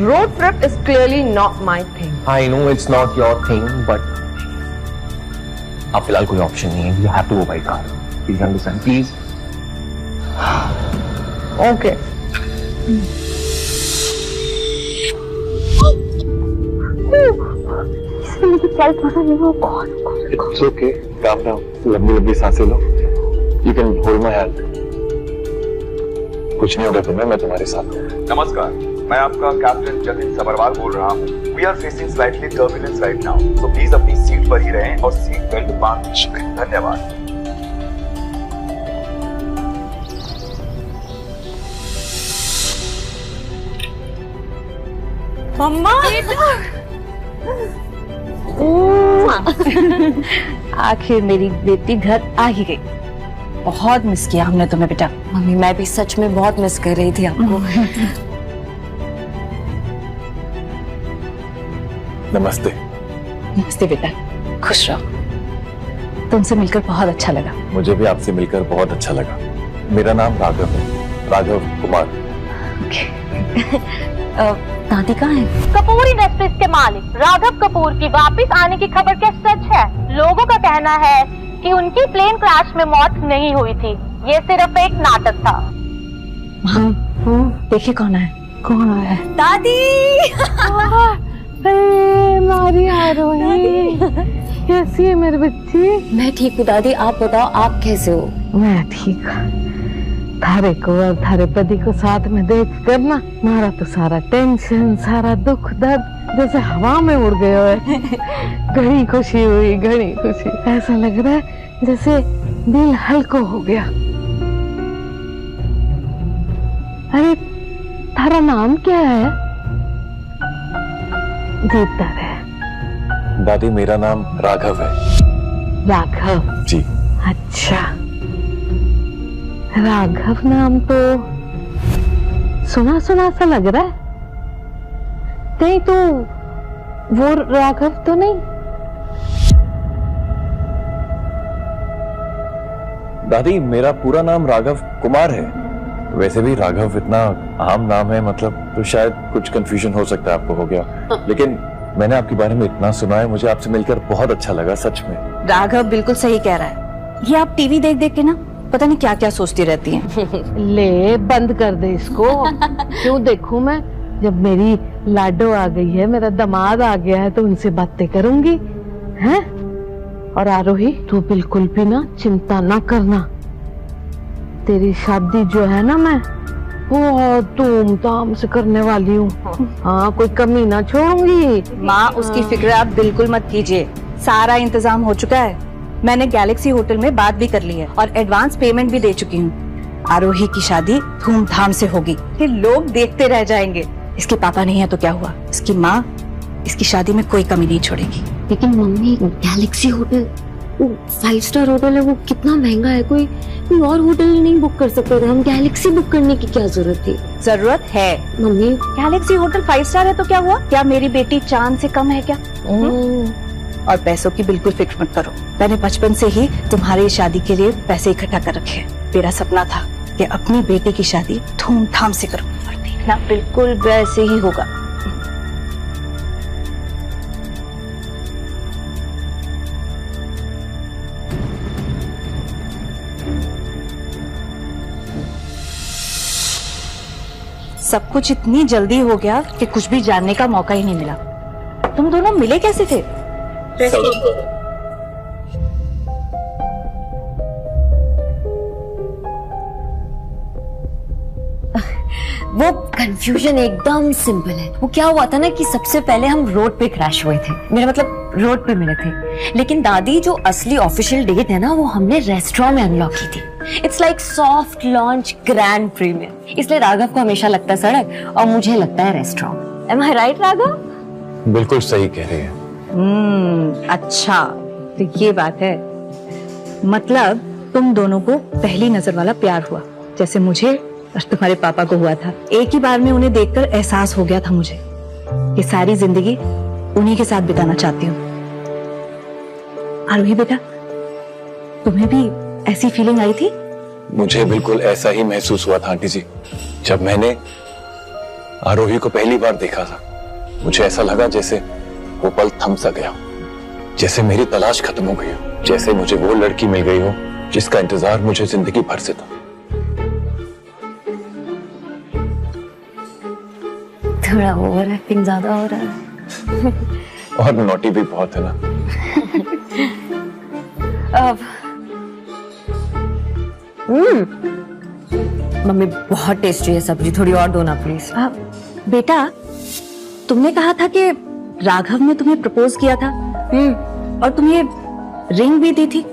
Road trip is clearly not my thing. I know it's not your thing, but अब फिलहाल कोई ऑप्शन नहीं है। You have to go by car. Please understand, please. Okay. It's okay. Calm down. लंबी सांसें लो। You can hold my hand. कुछ नहीं होगा तुम्हें, मैं तुम्हारे साथ हूँ। नमस्कार, मैं आपका कैप्टन जतिन सबरवाल बोल रहा हूँ। We are facing slightly turbulence right now, so please अपनी सीट पर ही रहें और सीट बेल्ट बांध लीजिए। धन्यवाद। मम्मा आखिर मेरी बेटी घर आ ही गई। बहुत मिस किया हमने तुम्हें बेटा। मम्मी मैं भी सच में बहुत मिस कर रही थी आपको। नमस्ते। नमस्ते बेटा, खुश रहो। तुमसे मिलकर बहुत अच्छा लगा। मुझे भी आपसे मिलकर बहुत अच्छा लगा। मेरा नाम राघव है, राघव कुमार। दादी कहाँ है? कपूर इंडस्ट्रीज के मालिक राघव कपूर की वापस आने की खबर क्या सच है? लोगों का कहना है कि उनकी प्लेन क्रैश में मौत नहीं हुई थी, ये सिर्फ एक नाटक था। देखिए कौन है। कौन है? दादी। मारी आरोही, कैसी है मेरी बच्ची? मैं ठीक हूँ दादी, आप बताओ आप कैसे हो? मैं ठीक हूँ। थारे को और थारे पति को साथ में देख कर ना मारा तो सारा टेंशन, सारा दुख दर्द जैसे हवा में उड़ गए हुए। घनी खुशी हुई, घनी खुशी। ऐसा लग रहा है जैसे दिल हल्का हो गया। अरे थारा नाम क्या है? जीता रहे। दादी मेरा नाम राघव है। राघव जी। अच्छा, राघव नाम तो सुना सुना सा लग रहा है। कहीं तो वो राघव तो नहीं? दादी मेरा पूरा नाम राघव कुमार है। वैसे भी राघव इतना आम नाम है, मतलब तो शायद कुछ कंफ्यूजन हो सकता है, आपको हो गया। लेकिन मैंने आपके बारे में इतना सुना है, मुझे आपसे मिलकर बहुत अच्छा लगा सच में। राघव बिल्कुल सही कह रहा है। ये आप टीवी देख देख के ना पता नहीं क्या क्या सोचती रहती हैं। ले बंद कर दे इसको। क्यों देखूं मैं? जब मेरी लाडो आ गई है, मेरा दामाद आ गया है, तो उनसे बातें करूंगी। हैं? और आरोही तू बिल्कुल भी ना चिंता ना करना। तेरी शादी जो है ना मैं बहुत धूमधाम से करने वाली हूँ। हाँ, कोई कमी ना छोड़ूंगी। माँ उसकी फिक्र आप बिल्कुल मत कीजिए, सारा इंतजाम हो चुका है। मैंने गैलेक्सी होटल में बात भी कर ली है और एडवांस पेमेंट भी दे चुकी हूँ। आरोही की शादी धूमधाम से होगी, फिर लोग देखते रह जाएंगे। इसके पापा नहीं है तो क्या हुआ, इसकी माँ इसकी शादी में कोई कमी नहीं छोड़ेगी। लेकिन mummy Galaxy hotel 5 star hotel है, वो कितना महंगा है। कोई और होटल नहीं बुक कर सकते थे हम? गैलेक्सी बुक करने की क्या जरूरत थी? जरूरत है मम्मी। गैलेक्सी होटल 5 स्टार है तो क्या हुआ? क्या मेरी बेटी चांद से कम है क्या? और पैसों की बिल्कुल फिक्र मत करो। मैंने बचपन से ही तुम्हारी शादी के लिए पैसे इकट्ठा कर रखे हैं। मेरा सपना था कि अपनी बेटी की शादी धूमधाम से करूं और देखना बिल्कुल वैसे ही होगा। सब कुछ इतनी जल्दी हो गया कि कुछ भी जानने का मौका ही नहीं मिला। तुम दोनों मिले कैसे थे? वो कंफ्यूजन एकदम सिंपल है। वो क्या हुआ था ना कि सबसे पहले हम रोड पे क्रैश हुए थे, मेरा मतलब रोड पे मिले थे, लेकिन दादी जो असली ऑफिशियल डेट है ना वो हमने रेस्टोरेंट में अनलॉक की थी। It's like soft launch grand premiere, इसलिए राघव को हमेशा लगता है सड़क और मुझे लगता है रेस्टोरेंट। एम आई राइट राघव? बिल्कुल सही कह रही है। अच्छा तो ये बात है, मतलब तुम दोनों को पहली नजर वाला प्यार हुआ, जैसे मुझे और तुम्हारे पापा को हुआ था। एक ही बार में उन्हें देखकर एहसास हो गया था मुझे कि सारी जिंदगी उन्हीं के साथ बिताना चाहती हूँ। आरोही बेटा, तुम्हें भी ऐसी फीलिंग आई थी? मुझे बिल्कुल ऐसा ही महसूस हुआ था आंटी जी। जब मैंने आरोही को पहली बार देखा था, मुझे ऐसा लगा जैसे वो पल थम सा गया, जैसे मेरी तलाश खत्म हो गई हो, जैसे मुझे वो लड़की मिल गई हो जिसका इंतजार मुझे जिंदगी भर से था। थोड़ा ओवर एक्टिंग ज्यादा हो रहा है। और नोटी भी बहुत है ना। मम्मी बहुत टेस्टी है सब्जी, थोड़ी और दो ना प्लीज। बेटा, तुमने कहा था कि राघव ने तुम्हें प्रपोज किया था और तुम्हें रिंग भी दी थी।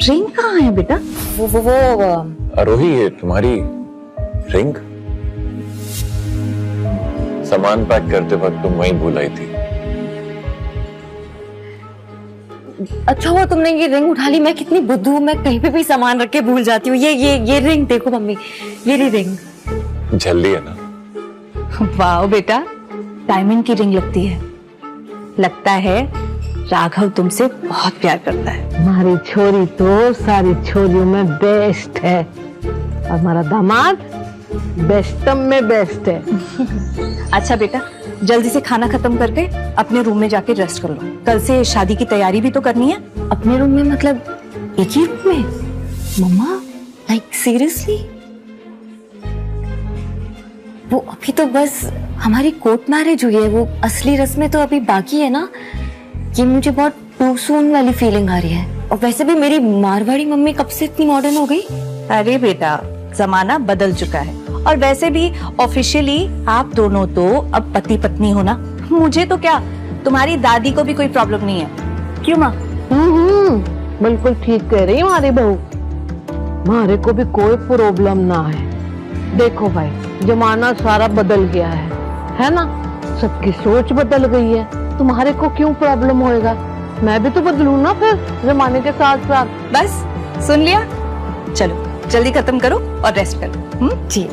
रिंग कहाँ है बेटा? वो आरोही, ये तुम्हारी रिंग सामान पैक करते वक्त तुम वहीं भूल आई थी। अच्छा हुआ तुमने ये रिंग उठा ली, मैं कितनी बुद्धू हूँ, मैं कहीं पे भी सामान रख के भूल जाती हूँ। ये रिंग देखो मम्मी, मेरी रिंग झल्ली है ना। वाह बेटा, डायमंड की रिंग लगती है। लगता है राघव तुमसे बहुत प्यार करता है। हमारी छोरी तो सारी छोरियों में बेस्ट है और हमारा दामाद बेस्टम में बेस्ट है। अच्छा बेटा, जल्दी से खाना खत्म करके अपने रूम में जाके रेस्ट कर लो। कल से शादी की तैयारी भी तो करनी है। अपने रूम में मतलब एक ही रूम में? मम्मा लाइक सीरियसली? वो अभी तो बस हमारी कोर्ट मैरिज हुई है, वो असली रस्में तो अभी बाकी है ना। ये मुझे बहुत टू सून वाली फीलिंग आ रही है। और वैसे भी मेरी मारवाड़ी मम्मी कब से इतनी मॉडर्न हो गई? अरे बेटा, जमाना बदल चुका है और वैसे भी ऑफिशियली आप दोनों तो अब पति पत्नी हो ना। मुझे तो क्या, तुम्हारी दादी को भी कोई प्रॉब्लम नहीं है। क्यों माँ? बिल्कुल ठीक कह रही हमारी बहू, हमारे को भी कोई प्रॉब्लम ना है। देखो भाई, जमाना सारा बदल गया है ना, सबकी सोच बदल गई है, तुम्हारे को क्यों प्रॉब्लम होएगा? मैं भी तो बदलूं ना फिर जमाने के साथ साथ। बस सुन लिया, चलो जल्दी खत्म करो और रेस्ट करो। जी।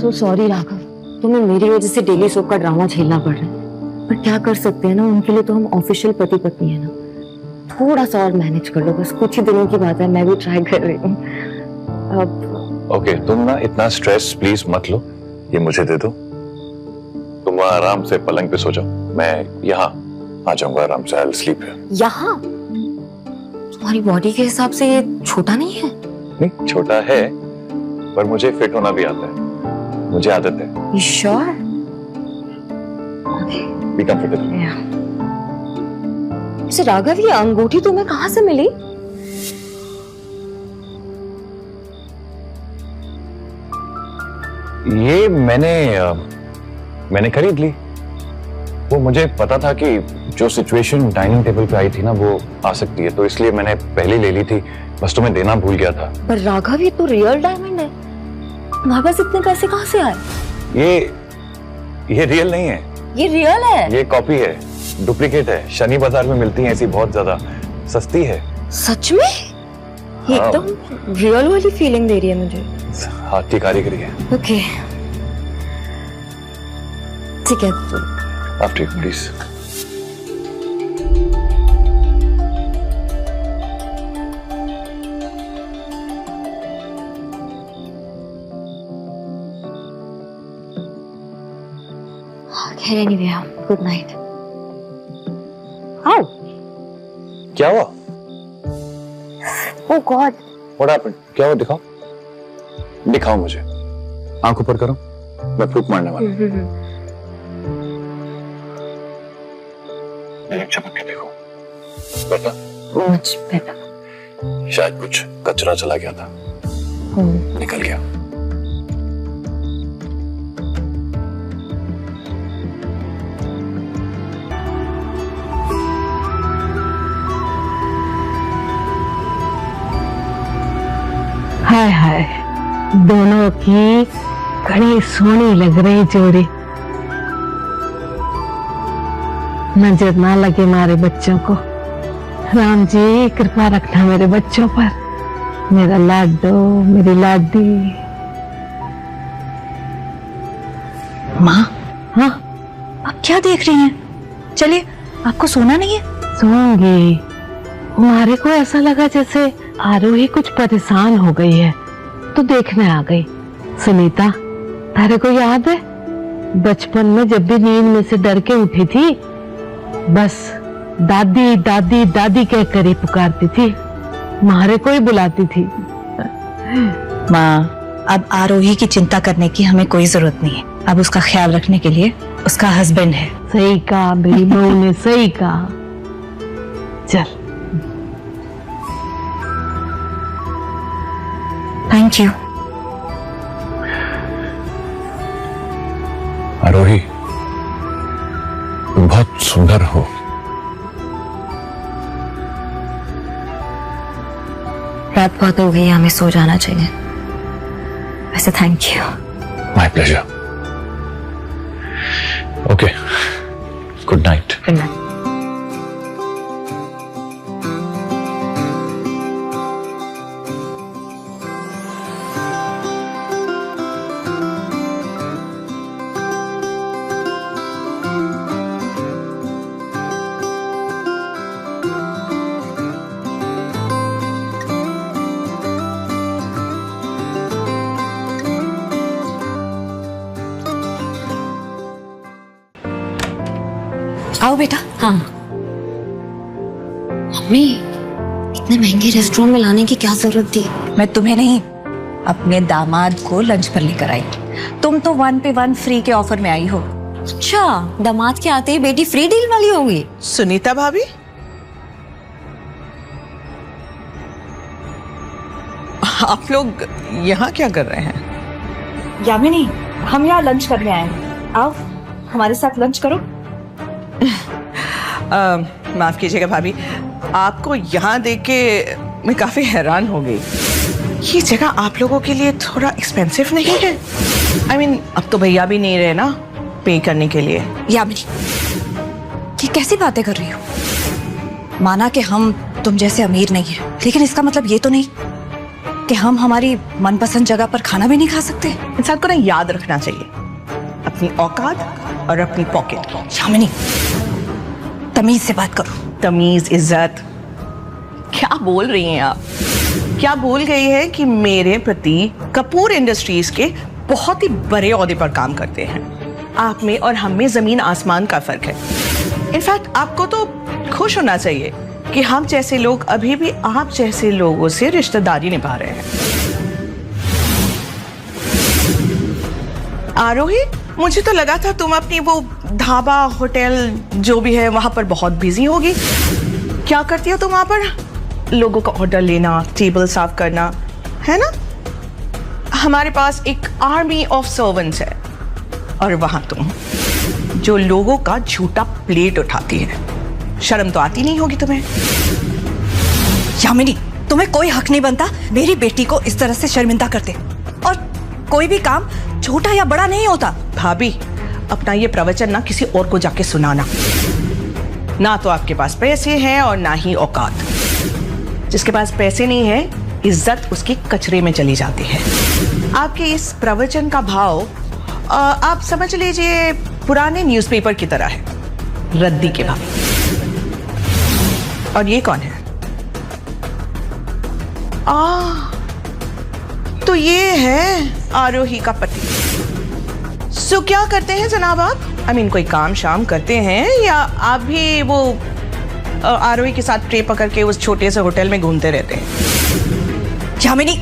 So sorry राघव, तुम्हें मेरी वजह से डेली सोप का ड्रामा झेलना पड़ रहा है, पर क्या कर सकते हैं ना, उनके लिए तो हम ऑफिशियल पति पत्नी है ना। थोड़ा सा और मैनेज कर लो, बस कुछ ही दिनों की बात है, मैं भी ट्राई कर रही हूँ। ओके, तुम ना इतना स्ट्रेस प्लीज मत लो, ये मुझे दे दो। तुम आराम से पलंग पे सो जाओ, मैं यहाँ आ जाऊंगा आराम से। I will sleep here. यहाँ? तुम्हारी बॉडी के हिसाब से ये छोटा नहीं है? नहीं, छोटा है पर मुझे फिट होना भी आता है, मुझे आदत है। You sure? Be comfortable. वैसे राघव, ये अंगूठी तुम्हें कहाँ से मिली? ये मैंने खरीद ली। वो मुझे पता था कि जो सिचुएशन डाइनिंग टेबल पे आई थी ना वो आ सकती है, तो इसलिए मैंने पहले ले ली थी, बस तुम्हें देना भूल गया था। पर राघव, ये तो रियल डायमंड है, तुम्हारे पास इतने पैसे कहाँ से आए? ये रियल नहीं है। ये रियल है? ये कॉपी है, डुप्लीकेट है। शनि बाजार में मिलती है ऐसी, बहुत ज्यादा सस्ती है। सच में? ये एकदम रियल वाली फीलिंग दे रही है मुझे। हाथ की कारीगरी है। ओके ठीक है, आप ठीक प्लीज। खैर एनीवे, गुड नाइट। आओ। क्या हुआ? ओह गॉड, व्हाट हैपेंड? क्या हुआ? दिखाओ, दिखाओ मुझे। आंख ऊपर करो, मैं फूंक मारने वाला हूं। चमक के देखो, बेटा। Much better. शायद कुछ कचरा चला गया था, निकल गया। हाय हाय, दोनों की बड़ी सोहनी लग रही जोड़ी। नजर ना लगे हमारे बच्चों को। राम जी कृपा रखना मेरे बच्चों पर। मेरा लाडो, मेरी लाडी। माँ, हाँ आप क्या देख रही हैं? चलिए, आपको सोना नहीं है? सोऊंगी। हमारे को ऐसा लगा जैसे आरोही कुछ परेशान हो गई है, तो देखने आ गई। सुनीता, तारे को याद है बचपन में जब भी नींद में से डर के उठी थी, बस दादी दादी दादी कह कर ही पुकारती थी, मारे को ही बुलाती थी। माँ, अब आरोही की चिंता करने की हमें कोई जरूरत नहीं है। अब उसका ख्याल रखने के लिए उसका हस्बैंड है। सही कहा मेरी बहू ने, सही कहा। चल, थैंक यू। आरोही, तुम बहुत सुंदर हो। रात बहुत हो गई, हमें सो जाना चाहिए। वैसे thank you. My pleasure. Okay, good night. Good night. आओ बेटा। हाँ मम्मी, इतने महंगे रेस्टोरेंट में लाने की क्या जरूरत थी? मैं तुम्हें नहीं, अपने दामाद को लंच पर लेकर आई। तुम तो 1 पे 1 फ्री के ऑफर में आई हो। अच्छा, दामाद के आते ही बेटी फ्री डील वाली होगी। सुनीता भाभी, आप लोग यहाँ क्या कर रहे हैं? यामिनी, हम यहाँ लंच करने आए हैं। आओ हमारे साथ लंच करो। माफ कीजिएगा भाभी, आपको यहाँ देख के मैं काफी हैरान हो गई। ये जगह आप लोगों के लिए थोड़ा एक्सपेंसिव नहीं है? I mean, अब तो भैया भी नहीं रहे ना पे करने के लिए। यामिनी, ये कैसी बातें कर रही हो? माना कि हम तुम जैसे अमीर नहीं है, लेकिन इसका मतलब ये तो नहीं कि हम हमारी मनपसंद जगह पर खाना भी नहीं खा सकते। इंसान को ना याद रखना चाहिए अपनी औकात और अपनी पॉकेट। यामिनी, तमीज से बात करो। तमीज, इज्जत, क्या बोल रही हैं आप? क्या भूल गई है कि मेरे पति कपूर इंडस्ट्रीज के बहुत ही बड़े ओहदे पर काम करते हैं। आप में और हम में जमीन आसमान का फर्क है। इनफैक्ट आपको तो खुश होना चाहिए कि हम जैसे लोग अभी भी आप जैसे लोगों से रिश्तेदारी निभा रहे हैं। आरोही, मुझे तो लगा था तुम अपनी वो ढाबा, होटल जो भी है वहां पर बहुत बिजी होगी। क्या करती हो तुम वहां पर? लोगों का ऑर्डर लेना, टेबल साफ करना, है ना? हमारे पास एक आर्मी ऑफ सर्वेंट्स है और वहां तुम जो लोगों का झूठा प्लेट उठाती है। शर्म तो आती नहीं होगी तुम्हें? यामिनी, तुम्हें कोई हक नहीं बनता मेरी बेटी को इस तरह से शर्मिंदा करते। और कोई भी काम छोटा या बड़ा नहीं होता। भाभी, अपना ये प्रवचन ना किसी और को जाके सुनाना। ना तो आपके पास पैसे हैं और ना ही औकात। जिसके पास पैसे नहीं है, इज्जत उसकी कचरे में चली जाती है। आपके इस प्रवचन का भाव आप समझ लीजिए पुराने न्यूज़पेपर की तरह है, रद्दी के भाव। और ये कौन है? तो ये है आरोही का पति। सो क्या करते हैं जनाब आप? आई मीन कोई काम शाम करते हैं या आप भी वो आरोही के साथ ट्रे पकड़ के उस छोटे से होटल में घूमते रहते हैं? यामिनी,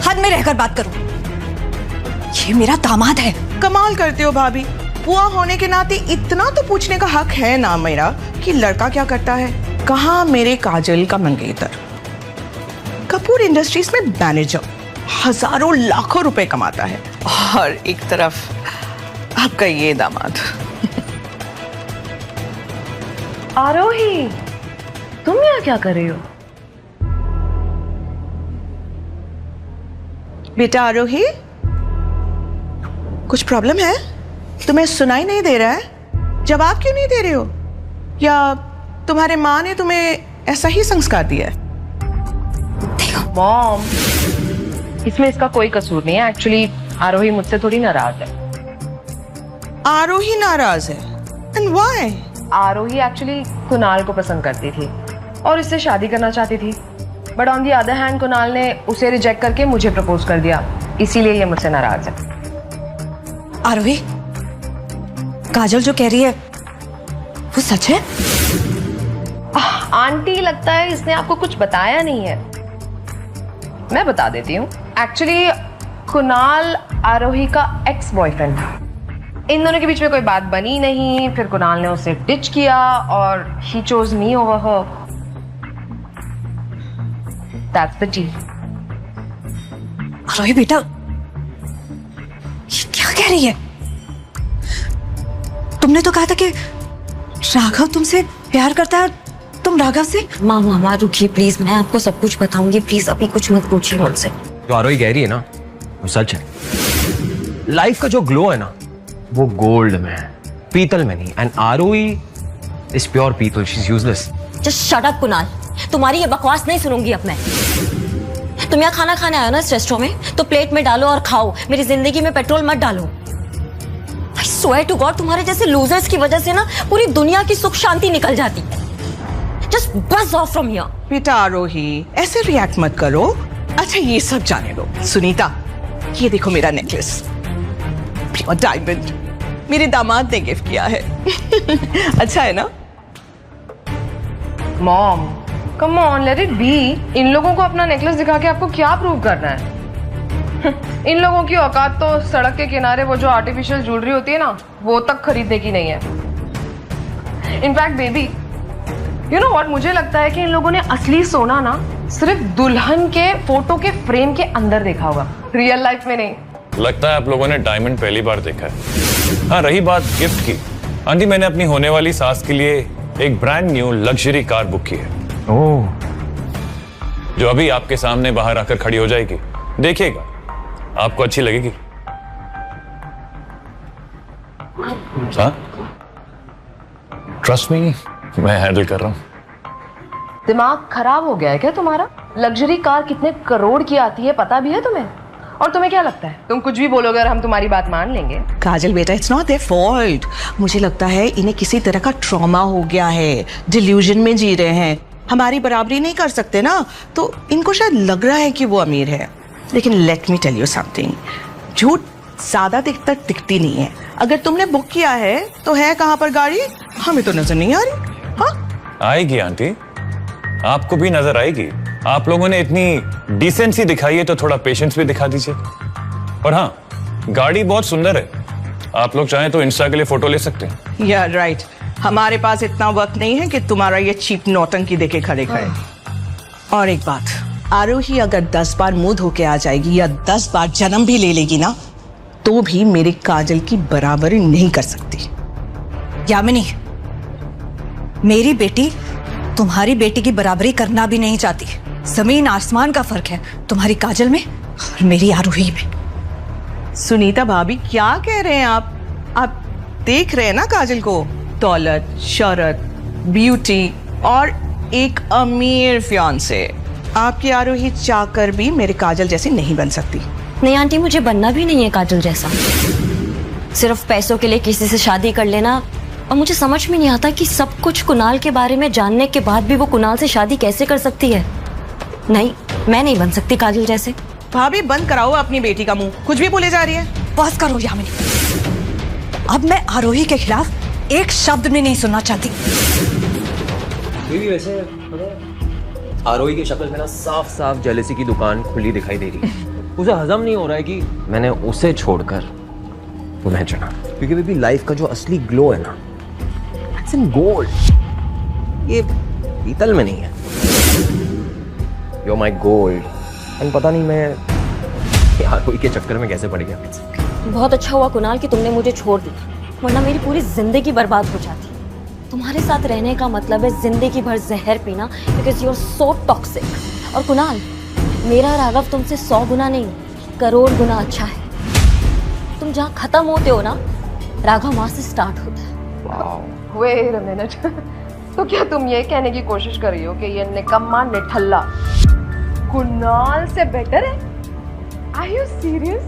हद में रहकर बात करो। ये मेरा दामाद है। कमाल करते हो भाभी, बुआ होने के नाते इतना तो पूछने का हक है ना मेरा कि लड़का क्या करता है। कहाँ मेरे काजल का मंगेतर, कपूर इंडस्ट्रीज में मैनेजर, हजारों लाखों रुपए कमाता है, और एक तरफ आपका ये दामाद। आरोही, तुम यहाँ क्या कर रही हो? बेटा आरोही, कुछ प्रॉब्लम है? तुम्हें सुनाई नहीं दे रहा है? जवाब क्यों नहीं दे रहे हो? या तुम्हारे माँ ने तुम्हें ऐसा ही संस्कार दिया है? मॉम, इसमें इसका कोई कसूर नहीं है। एक्चुअली आरोही मुझसे थोड़ी नाराज है। आरोही नाराज है? And why? Arohi actually Kunal को पसंद करती थी और इससे शादी करना चाहती थी, but on the other hand Kunal ने उसे रिजेक्ट करके मुझे प्रपोज कर दिया, इसीलिए ये मुझसे नाराज है। आरोही, काजल जो कह रही है वो सच है? आंटी, लगता है इसने आपको कुछ बताया नहीं है। मैं बता देती हूँ। एक्चुअली कुणाल आरोही का एक्स बॉयफ्रेंड था। इन दोनों के बीच में कोई बात बनी नहीं, फिर कुणाल ने उसे डिच किया और he chose me over her. That's the tea. Aarohi बेटा, ये क्या कह रही है? तुमने तो कहा था कि राघव तुमसे प्यार करता है, तुम राघव से? मामा रुकिए प्लीज, मैं आपको सब कुछ बताऊंगी, प्लीज अभी कुछ मत पूछिए मुझसे। जो आरोही कह रही है ना वो सच है। लाइफ का जो ग्लो है ना वो गोल्ड में है, पीतल में नहीं। एंड आरोही इज प्योर पीतल, she is useless. Just shut up Kunal, तुम्हारी ये बकवास नहीं सुनूंगी अब मैं। तुम यहाँ खाना खाने आए ना इस रेस्टोरेंट में, तो प्लेट में डालो और खाओ, मेरी जिंदगी में पेट्रोल मत डालो। I swear to God, तुम्हारे जैसे लूजर्स की वजह से ना पूरी दुनिया की सुख शांति निकल जाती है। Just buzz off from here. बेटा आरोही, ऐसे रिएक्ट मत करो। अच्छा ये सब जाने दो। सुनीता, ये देखो मेरा नेकलेस, प्योर डायमंड, मेरे दामाद ने गिफ्ट किया है। अच्छा है ना? Mom, come on, let it be. इन लोगों को अपना नेकलेस दिखा के आपको क्या प्रूव करना है? इन लोगों की औकात तो सड़क के किनारे वो जो आर्टिफिशियल ज्वेलरी होती है ना, वो तक खरीदने की नहीं है। In fact baby, you know what, मुझे लगता है कि इन लोगों ने असली सोना ना सिर्फ दुल्हन के फोटो के फ्रेम के अंदर देखा होगा, रियल लाइफ में नहीं। लगता है आप लोगों ने डायमंड पहली बार देखा है। हाँ, रही बात गिफ्ट की, आंटी मैंने अपनी होने वाली सास के लिए एक brand new luxury car book की है। ओह, जो अभी आपके सामने बाहर आकर खड़ी हो जाएगी, देखिएगा आपको अच्छी लगेगी। ट्रस्ट मी, मैं हैंडल कर रहा हूं। दिमाग खराब हो गया है क्या तुम्हारा? लग्जरी कार कितने करोड़ की आती है पता भी है तुम्हें? और तुम्हें क्या लगता है तुम कुछ भी बोलोगे और हम तुम्हारी बात मान लेंगे? काजल बेटा, इट्स नॉट देयर फॉल्ट। मुझे लगता है इन्हें किसी तरह का ट्रॉमा हो गया है, डिल्यूजन में जी रहे हैं। हमारी बराबरी नहीं कर सकते ना, तो इनको शायद लग रहा है कि वो अमीर है। लेकिन let me tell you something, झूठ ज्यादा देर तक टिकती नहीं है। अगर तुमने बुक किया है तो है कहाँ पर गाड़ी? हमें तो नजर नहीं आ रही। हाँ, आएगी आंटी, आपको भी नजर आएगी। आप लोगों ने इतनी डिसेंसी दिखाई है तो थोड़ा पेशेंस भी दिखा दीजिए। और हाँ, गाड़ी बहुत सुंदर है, आप लोग चाहें तो इंस्टा के लिए फोटो ले सकते हैं। या राइट, हमारे पास इतना वक्त नहीं है कि तुम्हारा ये चीप नौटंकी देके खड़े खड़े। और एक बात, आरोही अगर 10 बार मुंह धो के आ जाएगी या 10 बार जन्म भी ले लेगी ना, तो भी मेरे काजल की बराबरी नहीं कर सकती। यामिनी, मेरी बेटी तुम्हारी बेटी की बराबरी करना भी नहीं चाहती। जमीन आसमान का फर्क है तुम्हारी काजल में और मेरी आरोही में। सुनीता भाभी, क्या कह रहे हैं आप देख रहे हैं ना काजल को, दौलत, शोहरत, ब्यूटी और एक अमीर फियांसे। आपकी आरोही चाहकर भी मेरे काजल जैसी नहीं बन सकती। नहीं आंटी, मुझे बनना भी नहीं है काजल जैसा। सिर्फ पैसों के लिए किसी से शादी कर लेना, और मुझे समझ में नहीं आता कि सब कुछ कुणाल के बारे में जानने के बाद भी वो कुणाल से शादी कैसे कर सकती है। नहीं, मैं नहीं बन सकती काजल जैसे। भाभी बंद कराओ अपनी बेटी का मुंह, कुछ भी बोले जा रही है। बस करो यामिनी। अब मैं आरोही के खिलाफ एक शब्द भी नहीं सुनना चाहती। भी वैसे आरोही की शक्ल में ना साफ साफ जेलसी की दुकान खुली दिखाई दे रही है। उसे हजम नहीं हो रहा है कि मैंने उसे छोड़कर तुम्हें चुना, क्योंकि बेबी लाइफ का जो असली ग्लो है ना, इट्स इन गोल्ड, ये पीतल में नहीं है। You are my gold. And पता नहीं मैं आरोही के चक्कर में कैसे पड़ गया। बहुत अच्छा हुआ कुणाल कि तुमने मुझे छोड़ दिया, वरना मेरी पूरी जिंदगी बर्बाद हो जाती। तुम्हारे साथ रहने का मतलब है जिंदगी भर जहर पीना, because you are so toxic. और कुणाल, मेरा राघव तुमसे 100 गुना नहीं, करोड़ गुना अच्छा है। तुम जहाँ खत्म होते हो ना, राघव वहां से स्टार्ट होता है। वेट अ मिनट, तो क्या तुम ये कहने की कोशिश कर रही हो कि ये निकम्मा निठल्ला कुणाल से बेटर है? Are you serious?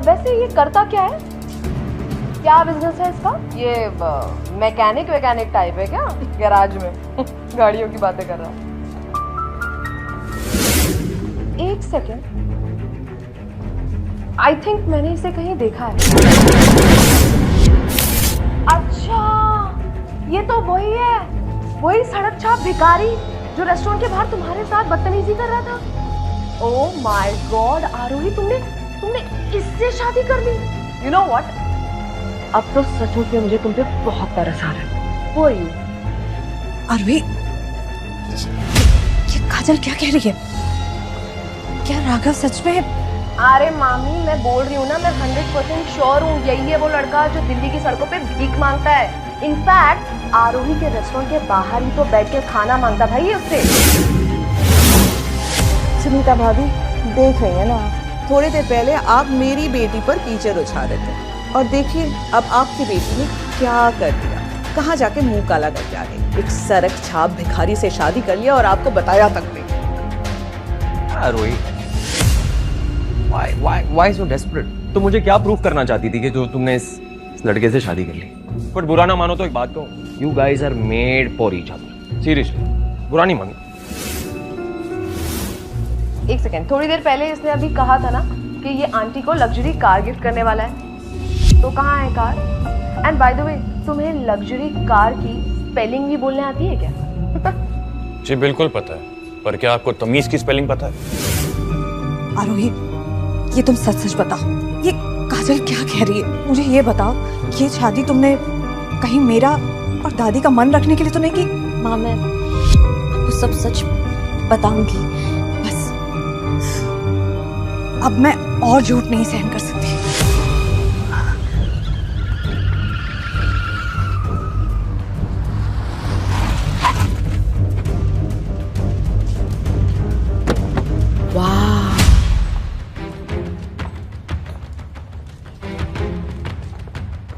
वैसे ये करता क्या है? क्या बिजनेस है इसका? ये मैकेनिक वैकेनिक टाइप है क्या? गैराज में गाड़ियों की बातें कर रहा है। एक सेकेंड, आई थिंक मैंने इसे कहीं देखा है। अच्छा, ये तो वही है, वही सड़क छाप भिखारी जो रेस्टोरेंट के बाहर तुम्हारे साथ बदतमीजी कर रहा था। ओह माय गॉड आरोही, तुमने इससे शादी कर ली? यू नो व्हाट, अब तो सचमुच में मुझे तुम पे बहुत तरस आ रहा है। वो यू आरोही, ये काजल क्या कह रही है? क्या राघव सच में? अरे मामी, मैं बोल रही हूँ ना, मैं 100% श्योर हूँ यही है वो लड़का जो दिल्ली की सड़कों पे भीख मांगता है। इनफैक्ट आरोही के रेस्टोरेंट के बाहर ही तो बैठ के खाना मांगता था ये उससे। सुनीता भाभी देख रही है ना, थोड़ी देर पहले आप मेरी बेटी पर कीचड़ उछाल रहे थे, और देखिए अब आपकी बेटी ने क्या कर दिया, कहाँ जाके मुंह काला करके आ गई। एक सड़क छाप भिखारी से शादी कर लिया और आपको बताया तक नहीं। आरोही, why so desperate? तो मुझे क्या प्रूफ करना चाहती थी कि जो तुमने इस लड़के से शादी कर ली? बट बुरा ना मानो तो एक बात कहूँ, you guys are made for each other. Seriously, बुरा नहीं मानो। एक सेकेंड, थोड़ी देर पहले इसने अभी कहा था ना कि ये आंटी को लग्जरी कार गिफ्ट करने वाला है, तो कहाँ है car? And by the way, तुम्हें लग्जरी कार की स्पेलिंग भी बोलने आती है क्या? जी बिल्कुल पता है, पर क्या आपको तमीज की स्पेलिंग पता है? आरोही, ये तुम सच सच बताओ, ये काजल क्या कह रही है? मुझे ये बताओ, ये शादी तुमने कहीं मेरा और दादी का मन रखने के लिए तो नहीं की? माँ, मैं आपको सब सच बताऊंगी, बस अब मैं और झूठ नहीं सहन कर सकती।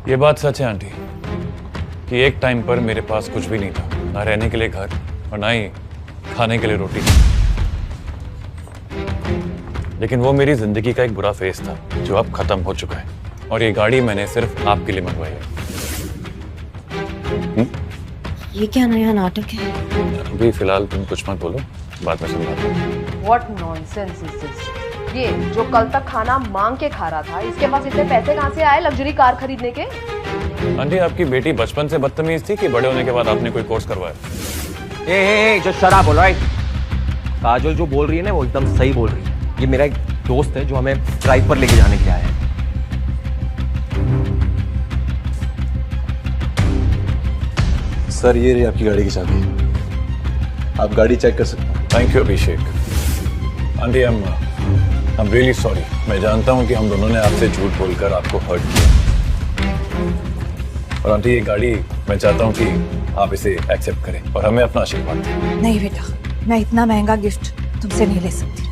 ये बात सच है आंटी कि एक टाइम पर मेरे पास कुछ भी नहीं था, ना रहने के लिए घर और ना ही खाने के लिए रोटी। लेकिन वो मेरी जिंदगी का एक बुरा फेज था जो अब खत्म हो चुका है, और ये गाड़ी मैंने सिर्फ आपके लिए मंगवाई है। ये क्या नया नाटक है? अभी फिलहाल तुम कुछ मत बोलो, बाद में समझाता हूँ। What nonsense is this? ये जो कल तक खाना मांग के खा रहा था, इसके पास इतने पैसे कहाँ से आए लग्जरी कार खरीदने के? आंटी, आपकी बेटी बचपन से बदतमीज थी कि बड़े होने के बाद आपने कोई कोर्स करवाया? जो शराब बोल रहा है, काजल जो बोल रही है ना वो एकदम सही बोल रही है। ये मेरा एक दोस्त है जो हमें ड्राइव पर लेके जाने के लिए आया है। सर, ये रही आपकी गाड़ी की चाबी, आप गाड़ी चेक कर सकते हैं। Thank you Abhishek. Aunty, I am really sorry. मैं जानता हूँ कि हम दोनों ने आपसे झूठ बोलकर आपको हर्ट किया, और आंटी ये गाड़ी मैं चाहता हूँ कि आप इसे एक्सेप्ट करें और हमें अपना आशीर्वाद दें। नहीं बेटा, मैं इतना महंगा गिफ्ट तुमसे नहीं ले सकती।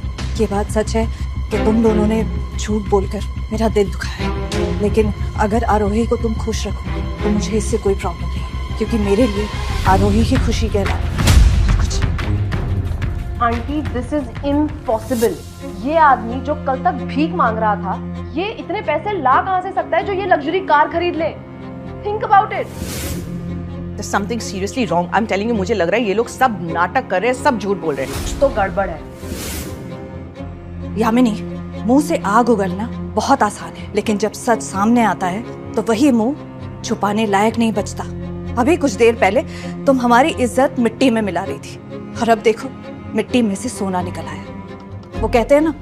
ये बात सच है कि तुम दोनों ने झूठ बोलकर मेरा दिल दुखाया है, लेकिन अगर आरोही को तुम खुश रखो तो मुझे इससे कोई प्रॉब्लम नहीं, क्योंकि मेरे लिए आरोही की खुशी कहना कुछ। Aunty, this is impossible. ये आदमी जो कल तक भीख मांग रहा था, ये इतने पैसे ला कहाँ से सकता है जो ये लग्जरी कार खरीद ले? Think about it. There's something seriously wrong. I'm telling you, मुझे लग रहा है ये लोग सब नाटक कर रहे हैं, सब झूठ बोल रहे हैं। कुछ तो गड़बड़ है। यामिनी, मुंह से आग उगलना बहुत आसान है, लेकिन जब सच सामने आता है तो वही मुंह छुपाने लायक नहीं बचता। अभी कुछ देर पहले तुम हमारी इज्जत मिट्टी में मिला रही थी और अब देखो मिट्टी में से सोना निकल आया। वो कहते हैं ना,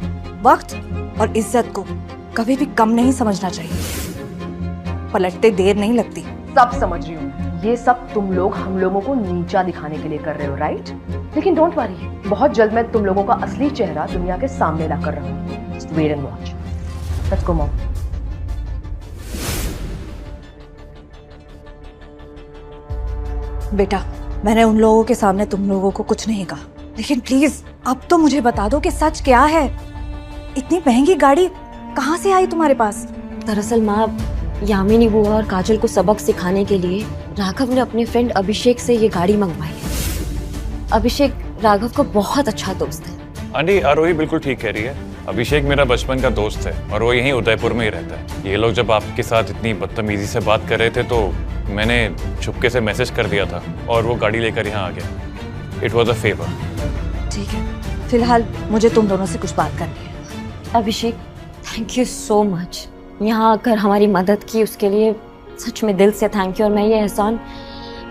वक्त और इज्जत को कभी भी कम नहीं समझना चाहिए। पलटते देर नहीं लगती। सब समझ रही हूँ, ये सब तुम लोग हम लोगों को नीचा दिखाने के लिए कर रहे हो, राइट? लेकिन डोंट वरी, बहुत जल्द मैं तुम लोगों का असली चेहरा दुनिया के सामने ला कर रहा हूँ। Just wait and watch. Let's go mom. बेटा, मैंने उन लोगों के सामने तुम लोगों को कुछ नहीं कहा, लेकिन प्लीज अब तो मुझे बता दो कि सच क्या है। इतनी महंगी गाड़ी कहाँ से आई तुम्हारे पास? दरअसल माँ, यामिनी बुआ और काजल को सबक सिखाने के लिए राघव ने अपने फ्रेंड अभिषेक से ये गाड़ी मंगवाई है। अभिषेक राघव का बहुत अच्छा दोस्त है। आंटी, आरोही बिल्कुल ठीक कह रही है। अभिषेक मेरा बचपन का दोस्त है और वो यहीं उदयपुर में ही रहता है। ये लोग जब आपके साथ इतनी बदतमीजी से बात कर रहे थे तो मैंने चुपके से मैसेज कर दिया था और वो गाड़ी लेकर यहाँ आ गया। It was a favour. ठीक है, फिलहाल मुझे तुम दोनों से कुछ बात करनी है। अभिषेक, थैंक यू सो मच। यहाँ आकर हमारी मदद की उसके लिए सच में दिल से थैंक यू। और मैं ये एहसान,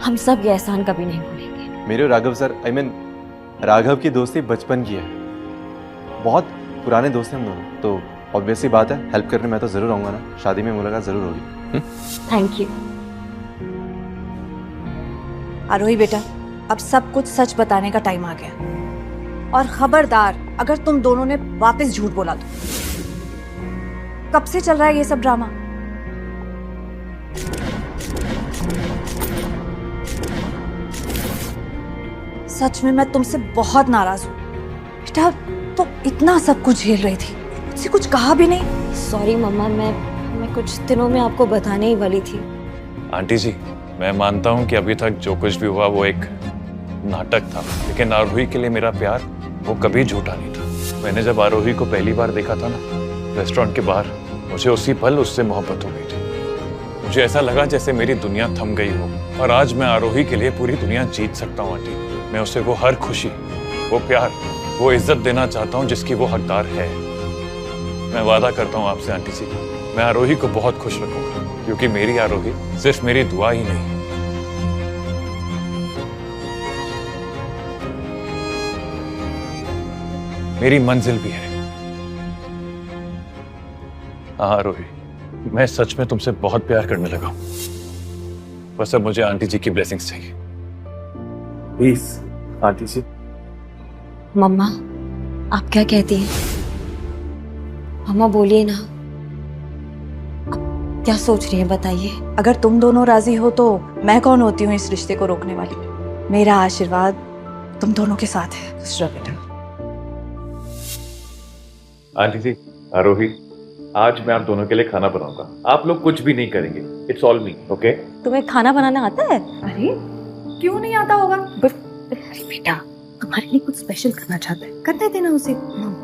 हम सब ये एहसान कभी नहीं भूलेंगे। मेरे और Raghav sir, I mean Raghav की दोस्ती बचपन की है, बहुत पुराने दोस्त हैं हम दोनों, तो ऑब्वियसली बात है हेल्प करने मैं तो जरूर आऊंगा ना। शादी में मुलाकात जरूर होगी। Thank you. आरोही बेटा, अब सब कुछ सच बताने का टाइम आ गया और खबरदार अगर तुम दोनों ने वापस झूठ बोला तो। कब से चल रहा है ये सब ड्रामा? सच में मैं तुमसे बहुत नाराज हूँ बेटा। तो इतना सब कुछ झेल रही थी, मुझसे कुछ कहा भी नहीं। सॉरी मम्मा, मैं कुछ दिनों में आपको बताने ही वाली थी। आंटी जी, मैं मानता हूँ कि अभी तक जो कुछ भी हुआ वो एक नाटक था, लेकिन आरोही के लिए मेरा प्यार वो कभी झूठा नहीं था। मैंने जब आरोही को पहली बार देखा था ना रेस्टोरेंट के बाहर, मुझे उसी पल उससे मोहब्बत हो गई थी। मुझे ऐसा लगा जैसे मेरी दुनिया थम गई हो और आज मैं आरोही के लिए पूरी दुनिया जीत सकता हूँ। आंटी, मैं उसे वो हर खुशी, वो प्यार, वो इज्जत देना चाहता हूँ जिसकी वो हकदार है। मैं वादा करता हूँ आपसे आंटी जी, मैं आरोही को बहुत खुश रखूंगा, क्योंकि मेरी आरोही सिर्फ मेरी दुआ ही नहीं, मेरी मंजिल भी है। हाँ आरोही, मैं सच में तुमसे बहुत प्यार करने लगा हूं। बस अब मुझे आंटी जी की ब्लेसिंग्स चाहिए। प्लीज आंटी जी। मम्मा, आप क्या कहती हैं? मम्मा बोलिए ना, आप क्या सोच रही हैं बताइए। अगर तुम दोनों राजी हो तो मैं कौन होती हूँ इस रिश्ते को रोकने वाली। मेरा आशीर्वाद तुम दोनों के साथ है। दूसरा बेटा। आंटी जी, आरोही, आज मैं आप दोनों के लिए खाना बनाऊंगा। आप लोग कुछ भी नहीं करेंगे, इट्स ऑल मी, ओके? तुम्हें खाना बनाना आता है? अरे क्यों नहीं आता होगा? अरे बेटा, तुम्हारे लिए कुछ स्पेशल करना चाहता है, करने देना उसे।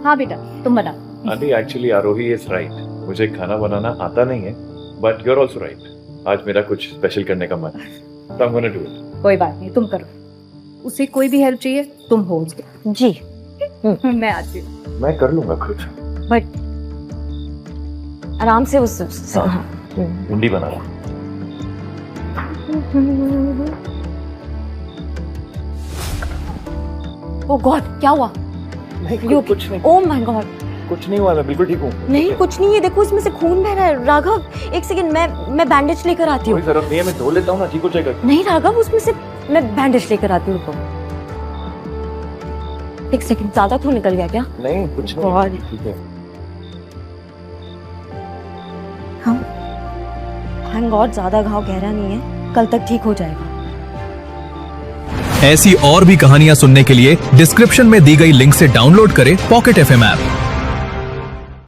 हाँ बेटा, तुम बना। Aunty, actually Arohi is right, मुझे खाना बनाना आता नहीं है, but you are also right. आज मेरा कुछ स्पेशल करने का मन है, तो I am gonna do it. कोई बात नहीं, तुम करो। उसे कोई भी हेल्प चाहिए तुम हो उसके। जी। मैं आती हूँ। मैं कर लूंगा खुद, बट आराम से उस भिंडी बना रहा। ओह गॉड, क्या हुआ? कुछ नहीं। ओह माय गॉड, कुछ नहीं हुआ, मैं बिल्कुल ठीक हूँ। नहीं कुछ नहीं है, देखो इसमें से खून बह रहा है। राघव एक सेकंड, मैं बैंडेज लेकर आती हूँ। कोई जरूरत नहीं है, मैं धो लेता हूँ ना, ठीक हो जाएगा। नहीं राघव, उसमें से मैं बैंडेज लेकर आती हूँ। एक सेकंड, ज्यादा खून निकल गया क्या? नहीं कुछ नहीं, ठीक है। थैंक गॉड ज्यादा घाव गहरा नहीं है, कल तक ठीक हो जाएगा। ऐसी और भी कहानियां सुनने के लिए डिस्क्रिप्शन में दी गई लिंक से डाउनलोड करें पॉकेट FM ऐप।